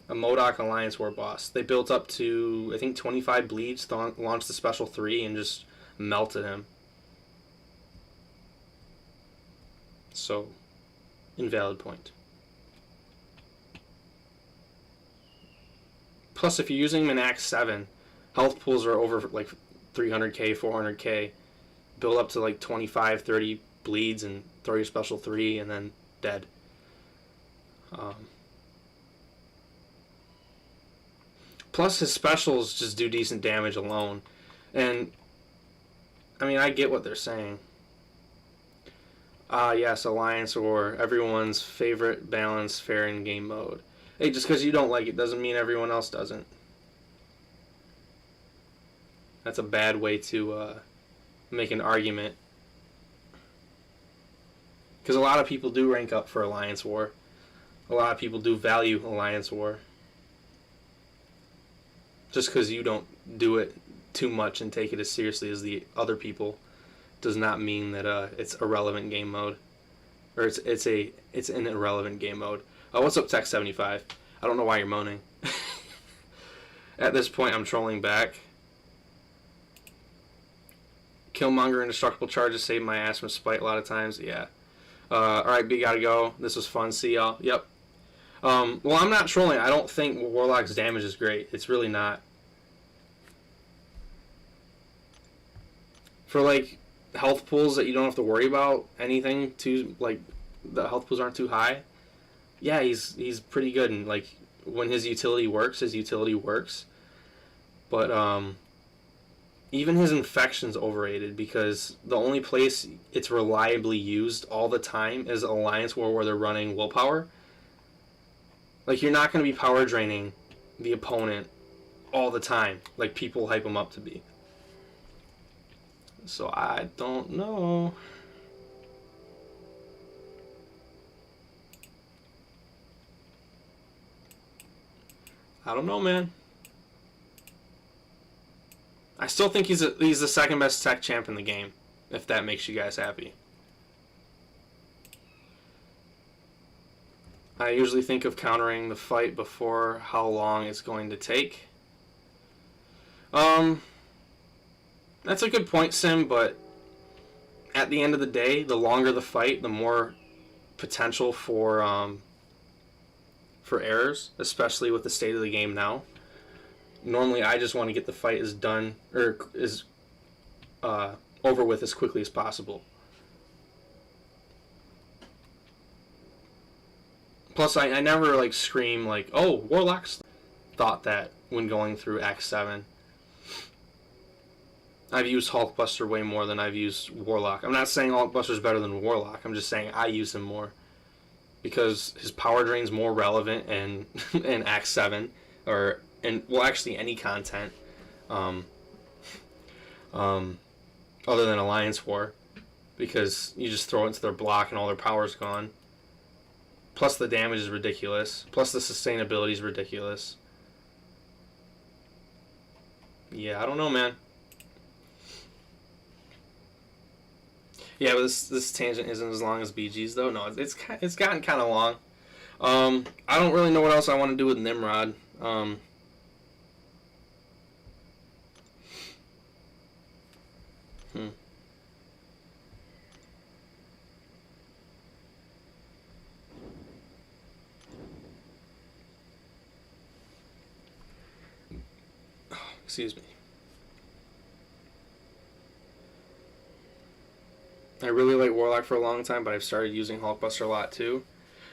A MODOK Alliance War boss. They built up to, I think, 25 bleeds, launched the special 3, and just melted him. So, invalid point. Plus, if you're using him in Act 7, health pools are over like 300k, 400k. Build up to like 25, 30 bleeds and throw your special 3 and then dead. Plus, his specials just do decent damage alone. And, I mean, I get what they're saying. Yes, Alliance or everyone's favorite balanced fair in game mode. Hey, just because you don't like it doesn't mean everyone else doesn't. That's a bad way to make an argument. Because a lot of people do rank up for Alliance War. A lot of people do value Alliance War. Just because you don't do it too much and take it as seriously as the other people does not mean that it's a relevant game mode. Or it's an irrelevant game mode. What's up, Tech75? I don't know why you're moaning. At this point, I'm trolling back. Killmonger indestructible charges saved my ass from Spite a lot of times. Yeah. Alright, B, gotta go. This was fun. See y'all. Yep. Well, I'm not trolling. I don't think Warlock's damage is great. It's really not. For, like, health pools that you don't have to worry about anything too, like, the health pools aren't too high. Yeah, he's pretty good, and like when his utility works. But even his infection's overrated because the only place it's reliably used all the time is Alliance War where they're running willpower. Like, you're not going to be power draining the opponent all the time like people hype him up to be. So I don't know. I don't know, man. I still think he's the second best tech champ in the game, if that makes you guys happy. I usually think of countering the fight before how long it's going to take. That's a good point, Sim, but at the end of the day, the longer the fight, the more potential for errors, especially with the state of the game now. Normally, I just want to get the fight as done or is over with as quickly as possible. Plus, I never like scream like, "Oh, Warlock's," thought that when going through Act 7. I've used Hulkbuster way more than I've used Warlock. I'm not saying Hulkbuster's better than Warlock. I'm just saying I use him more because his power drain's more relevant in Act 7 actually any content other than Alliance War, because you just throw it into their block and all their power's gone. Plus the damage is ridiculous. Plus the sustainability is ridiculous. Yeah, I don't know, man. Yeah, but this tangent isn't as long as BG's though. No, it's gotten kind of long. I don't really know what else I want to do with Nimrod. Excuse me. I really like Warlock for a long time, but I've started using Hulkbuster a lot too.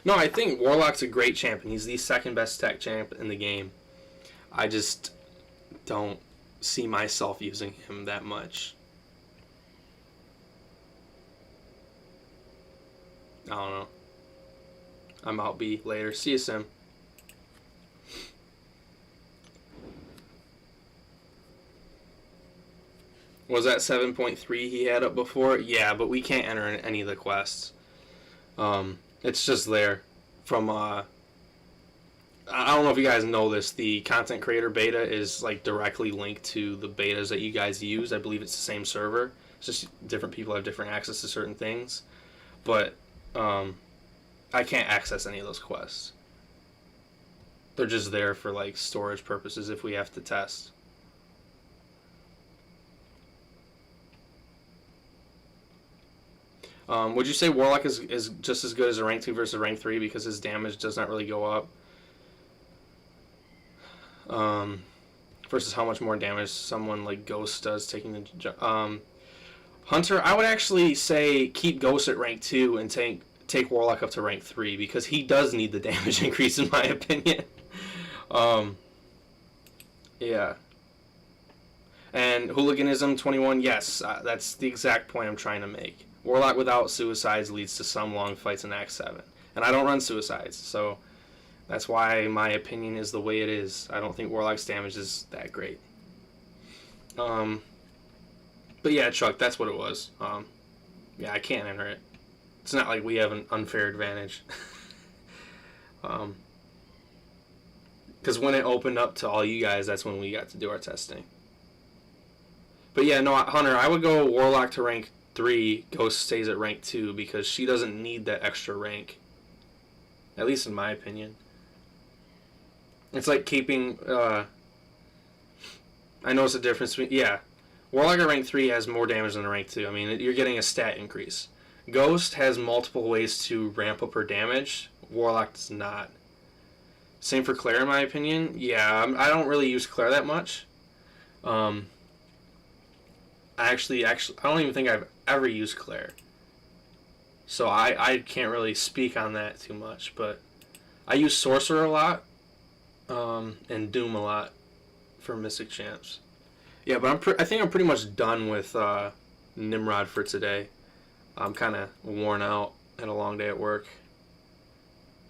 No, I think Warlock's a great champion. He's the second best tech champ in the game. I just don't see myself using him that much. I don't know. I'm out, B. Later. See you, Sim. Was that 7.3 he had up before? Yeah, but we can't enter in any of the quests. It's just there from I don't know if you guys know this. The content creator beta is like directly linked to the betas that you guys use. I believe it's the same server. It's just different people have different access to certain things. But I can't access any of those quests. They're just there for like storage purposes if we have to test. Would you say Warlock is just as good as a rank 2 versus a rank 3 because his damage does not really go up? Versus how much more damage someone like Ghost does taking the Hunter, I would actually say keep Ghost at rank 2 and take Warlock up to rank 3 because he does need the damage increase in my opinion. Yeah. And Hooliganism 21, yes, that's the exact point I'm trying to make. Warlock without suicides leads to some long fights in Act 7. And I don't run suicides, so that's why my opinion is the way it is. I don't think Warlock's damage is that great. But yeah, Chuck, that's what it was. Yeah, I can't enter it. It's not like we have an unfair advantage. Because when it opened up to all you guys, that's when we got to do our testing. But yeah, no, Hunter, I would go Warlock to rank 3, Ghost stays at rank 2 because she doesn't need that extra rank. At least in my opinion. It's like keeping, I know it's a difference between, yeah. Warlock at rank 3 has more damage than a rank 2. I mean, you're getting a stat increase. Ghost has multiple ways to ramp up her damage. Warlock does not. Same for Claire, in my opinion. Yeah, I don't really use Claire that much. I don't even think I've ever used Claire. So I can't really speak on that too much, but I use Sorcerer a lot, and Doom a lot for Mystic Champs. Yeah, but I think I'm pretty much done with Nimrod for today. I'm kind of worn out. Had a long day at work.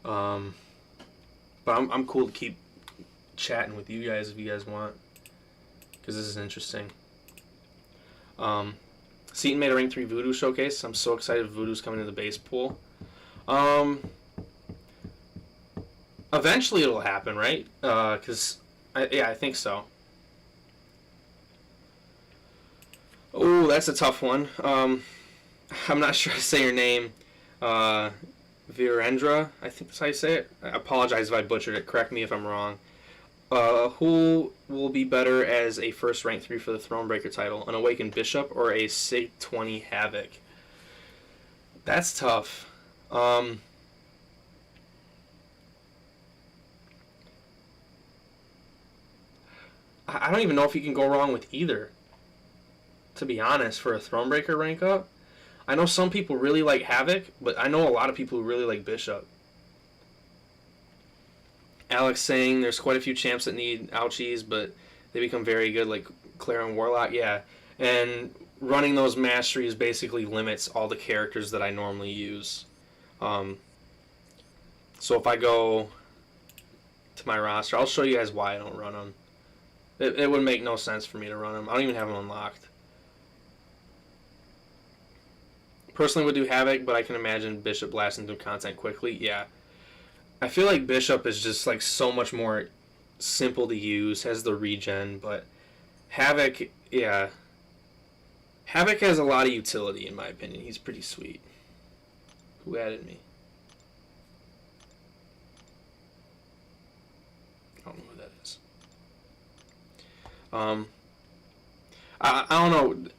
But I'm cool to keep chatting with you guys if you guys want, because this is interesting. Seaton made a Rank 3 Voodoo showcase. I'm so excited Voodoo's coming to the base pool. Eventually it'll happen, right? I think so. Oh, that's a tough one. I'm not sure how to say your name. Virendra, I think that's how you say it. I apologize if I butchered it. Correct me if I'm wrong. Who will be better as a first rank 3 for the Thronebreaker title? An Awakened Bishop or a Sig 20 Havoc? That's tough. I don't even know if you can go wrong with either, to be honest, for a Thronebreaker rank up. I know some people really like Havoc, but I know a lot of people who really like Bishop. Alex saying there's quite a few champs that need ouchies, but they become very good, like Clara and Warlock. Yeah, and running those masteries basically limits all the characters that I normally use. So if I go to my roster, I'll show you guys why I don't run them. It would make no sense for me to run them. I don't even have them unlocked. Personally would do Havoc, but I can imagine Bishop blasting through content quickly. Yeah. I feel like Bishop is just like so much more simple to use, has the regen, but Havoc, yeah. Havoc has a lot of utility in my opinion. He's pretty sweet. Who added me? I don't know who that is. I don't know.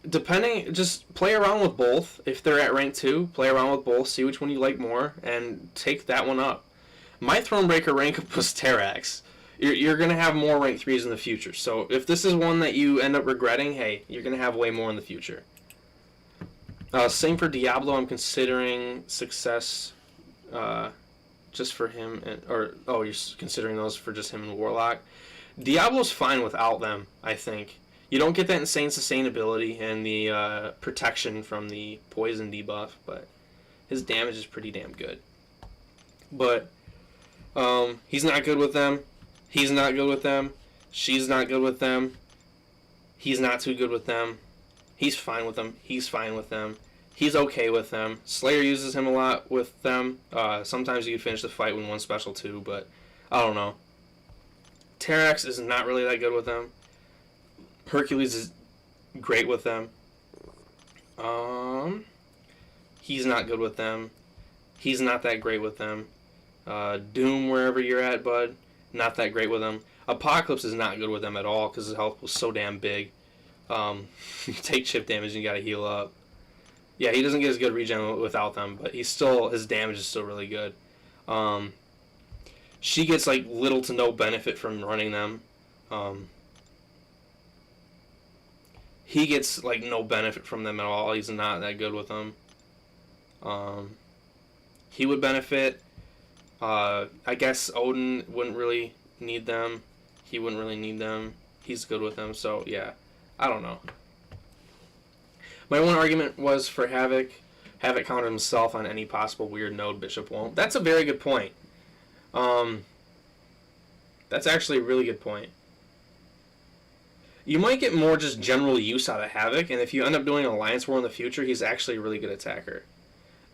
Depending, just play around with both. If they're at rank 2, play around with both, see which one you like more, and take that one up. My Thronebreaker rank up was Terrax. You're going to have more rank 3s in the future. So if this is one that you end up regretting, hey, you're going to have way more in the future. Same for Diablo. I'm considering success just for him. You're considering those for just him and Warlock. Diablo's fine without them, I think. You don't get that insane sustainability and the protection from the poison debuff, but his damage is pretty damn good. But he's not good with them. He's not good with them. She's not good with them. He's not too good with them. He's fine with them. He's fine with them. He's okay with them. Slayer uses him a lot with them. Sometimes you can finish the fight with one special too, but I don't know. Terrax is not really that good with them. Hercules is great with them. He's not good with them. He's not that great with them. Doom, wherever you're at, bud, not that great with them. Apocalypse is not good with them at all because his health was so damn big. You take chip damage and you gotta heal up. Yeah, he doesn't get as good regen without them, but his damage is still really good. She gets like little to no benefit from running them. He gets like no benefit from them at all. He's not that good with them. He would benefit. I guess Odin wouldn't really need them. He wouldn't really need them. He's good with them. So yeah, I don't know. My one argument was for Havoc. Havoc counted himself on any possible weird node Bishop won't. That's a very good point. That's actually a really good point. You might get more just general use out of Havoc, and if you end up doing Alliance War in the future, he's actually a really good attacker.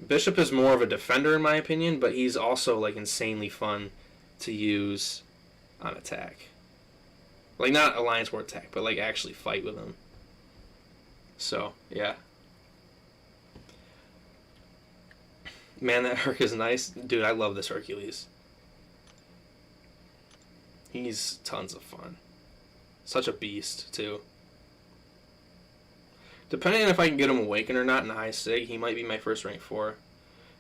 Bishop is more of a defender in my opinion, but he's also like insanely fun to use on attack. Like not Alliance War attack, but like actually fight with him. So, yeah. Man, that Herc is nice. Dude, I love this Hercules. He's tons of fun. Such a beast, too. Depending on if I can get him Awakened or not in high sig, he might be my first rank 4.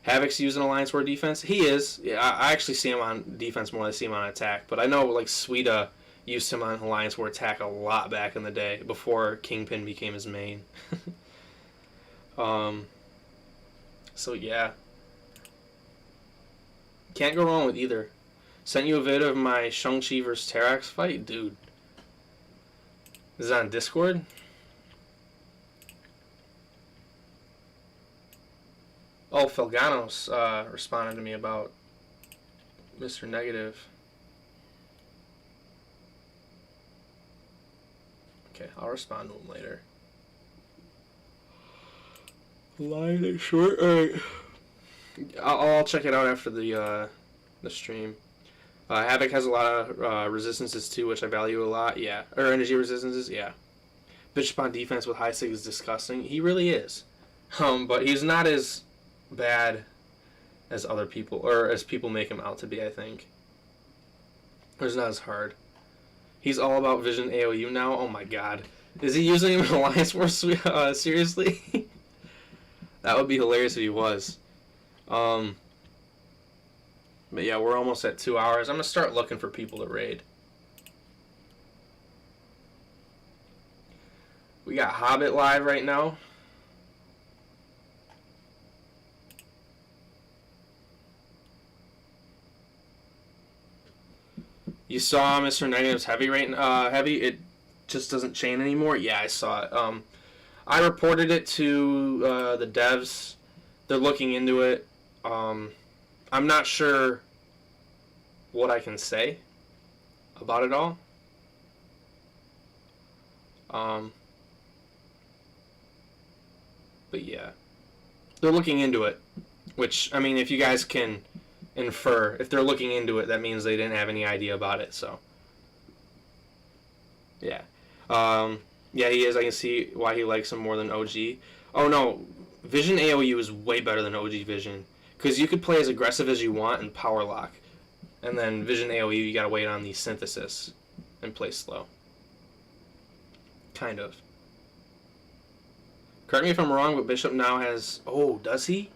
Havoc's using Alliance War defense. He is. Yeah, I actually see him on defense more than I see him on attack. But I know, like, Suida used him on Alliance War attack a lot back in the day, before Kingpin became his main. So, yeah. Can't go wrong with either. Sent you a vid of my Shang-Chi vs. Terrax fight? Dude. Is it on Discord? Oh, Felganos responded to me about Mr. Negative. Okay, I'll respond to him later. Line is short. Alright. I'll check it out after the stream. Havoc has a lot of resistances too, which I value a lot. Yeah. Or energy resistances. Yeah. Bishop on defense with high sig is disgusting. He really is. But he's not as bad as other people, or as people make him out to be, I think. Or it's not as hard. He's all about Vision AOU now. Oh my god. Is he using him in Alliance Wars? Seriously? That would be hilarious if he was. But yeah, we're almost at 2 hours. I'm going to start looking for people to raid. We got Hobbit live right now. You saw Mr. Negative's heavy rate, heavy. It just doesn't chain anymore. Yeah, I saw it. I reported it to the devs. They're looking into it. I'm not sure what I can say about it all. But yeah, they're looking into it. Which, I mean, if you guys can infer, if they're looking into it, that means they didn't have any idea about it. So yeah. Yeah, he is. I can see why he likes him more than OG. Oh no, Vision AOU is way better than OG Vision, because you could play as aggressive as you want and power lock, and then Vision AOU you gotta wait on the synthesis and play slow. Kind of. Correct me if I'm wrong, but Bishop now has... Oh, does he?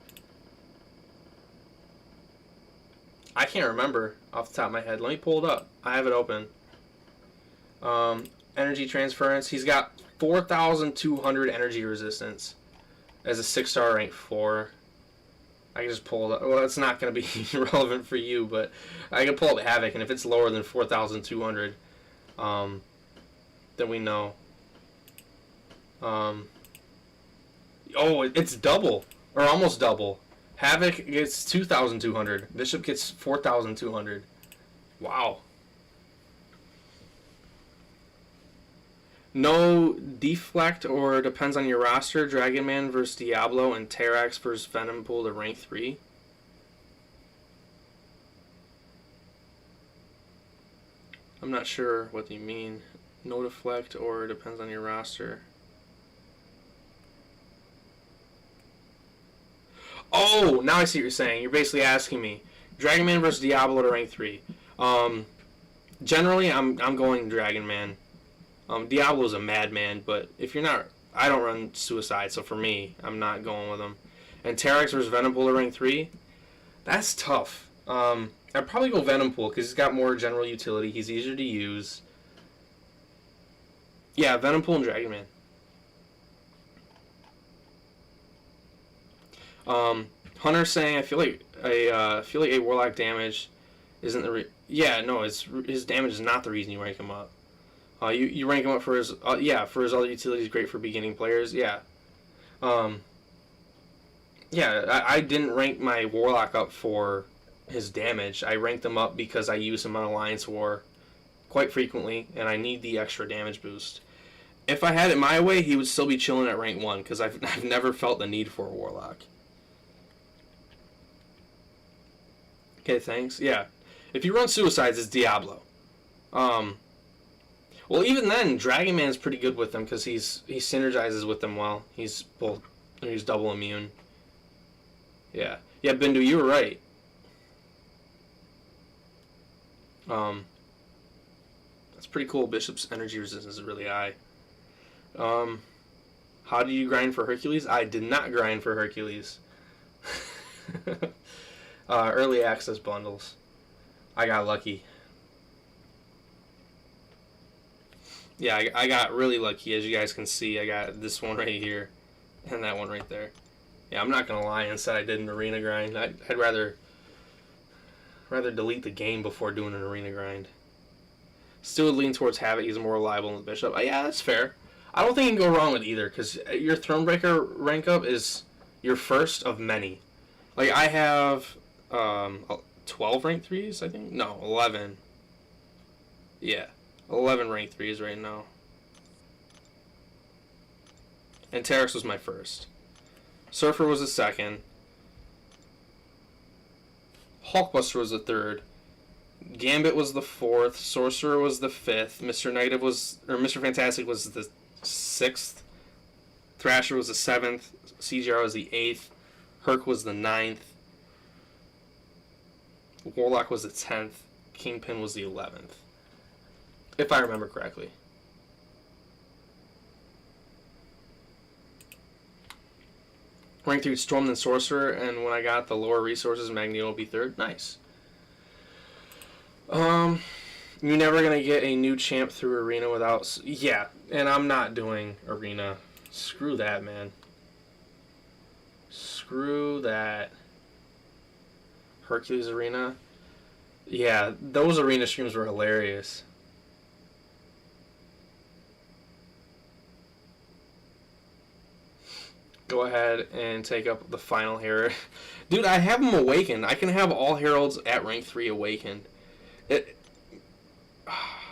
I can't remember off the top of my head. Let me pull it up. I have it open. Energy transference. He's got 4,200 energy resistance as a 6-star rank 4. I can just pull it up. Well, it's not going to be relevant for you, but I can pull up Havoc, and if it's lower than 4,200, then we know. Oh, it's double, or almost double. Havoc gets 2,200. Bishop gets 4,200. Wow. No deflect or depends on your roster. Dragon Man versus Diablo and Terax versus Venom Pool to rank 3. I'm not sure what you mean. No deflect or depends on your roster. Oh, now I see what you're saying. You're basically asking me Dragon Man versus Diablo to rank 3. Generally, I'm going Dragon Man. Diablo's a madman, but if you're not... I don't run Suicide, so for me, I'm not going with him. And Terax versus Venompool to rank 3? That's tough. I'd probably go Venompool, because he's got more general utility. He's easier to use. Yeah, Venompool and Dragon Man. Hunter's saying, I feel like a Warlock damage isn't the... Yeah, no, his damage is not the reason you rank him up. You rank him up for his for his other utilities, great for beginning players. Yeah, I didn't rank my Warlock up for his damage. I ranked him up because I use him on Alliance War quite frequently, and I need the extra damage boost. If I had it my way, he would still be chilling at rank 1 because I've never felt the need for a Warlock. Okay, thanks. Yeah, if you run Suicides, it's Diablo. Well, even then, Dragon Man's pretty good with them because he synergizes with them well. He's double immune. Yeah, Bindu, you were right. That's pretty cool. Bishop's energy resistance is really high. How do you grind for Hercules? I did not grind for Hercules. Early access bundles. I got lucky. Yeah, I got really lucky, as you guys can see. I got this one right here, and that one right there. Yeah, I'm not gonna lie and say I did an arena grind. I'd rather delete the game before doing an arena grind. Still would lean towards Havoc. He's more reliable than the Bishop. Yeah, that's fair. I don't think you can go wrong with either, because your Thronebreaker rank up is your first of many. Like, I have 12 rank 3s, I think? No, 11. Yeah, 11 rank 3s right now. And Terex was my first. Surfer was the second. Hulkbuster was the third. Gambit was the fourth. Sorcerer was the fifth. Mr. Fantastic was the sixth. Thrasher was the seventh. CGR was the eighth. Herc was the ninth. Warlock was the 10th. Kingpin was the 11th. If I remember correctly. Rank 3 Storm then Sorcerer, and when I got the lower resources, Magneto will be third. Nice. You're never gonna get a new champ through Arena without... Yeah, and I'm not doing Arena. Screw that, man. Screw that. Hercules Arena. Yeah, those Arena streams were hilarious. Go ahead and take up the final Herald. Dude, I have them awakened. I can have all Heralds at rank 3 awakened.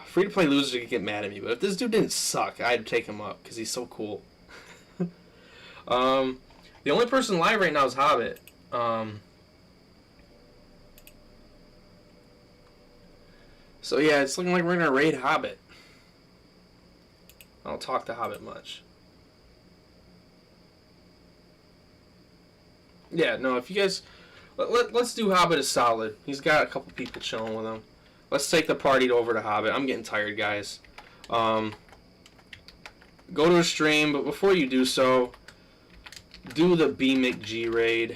Free-to-play losers could get mad at me, but if this dude didn't suck, I'd take him up, because he's so cool. The only person live right now is Hobbit. So yeah, it's looking like we're going to raid Hobbit. I don't talk to Hobbit much. Yeah, no, if you guys... Let's do Hobbit a solid. He's got a couple people chilling with him. Let's take the party over to Hobbit. I'm getting tired, guys. Go to a stream, but before you do so, do the BMcG raid.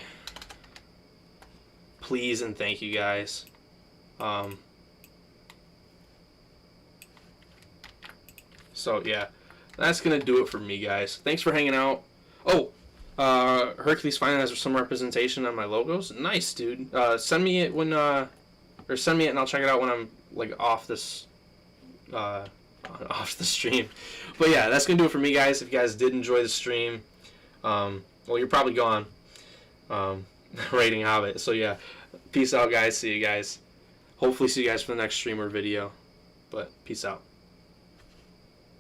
Please and thank you, guys. So, yeah. That's going to do it for me, guys. Thanks for hanging out. Oh! Hercules finally has some representation on my logos. Nice, dude. Send me it when, or send me it and I'll check it out when I'm, like, off this, off the stream. But yeah, that's gonna do it for me, guys. If you guys did enjoy the stream, well, you're probably gone, rating Hobbit. So yeah, peace out, guys. See you guys. Hopefully see you guys for the next stream or video. But peace out.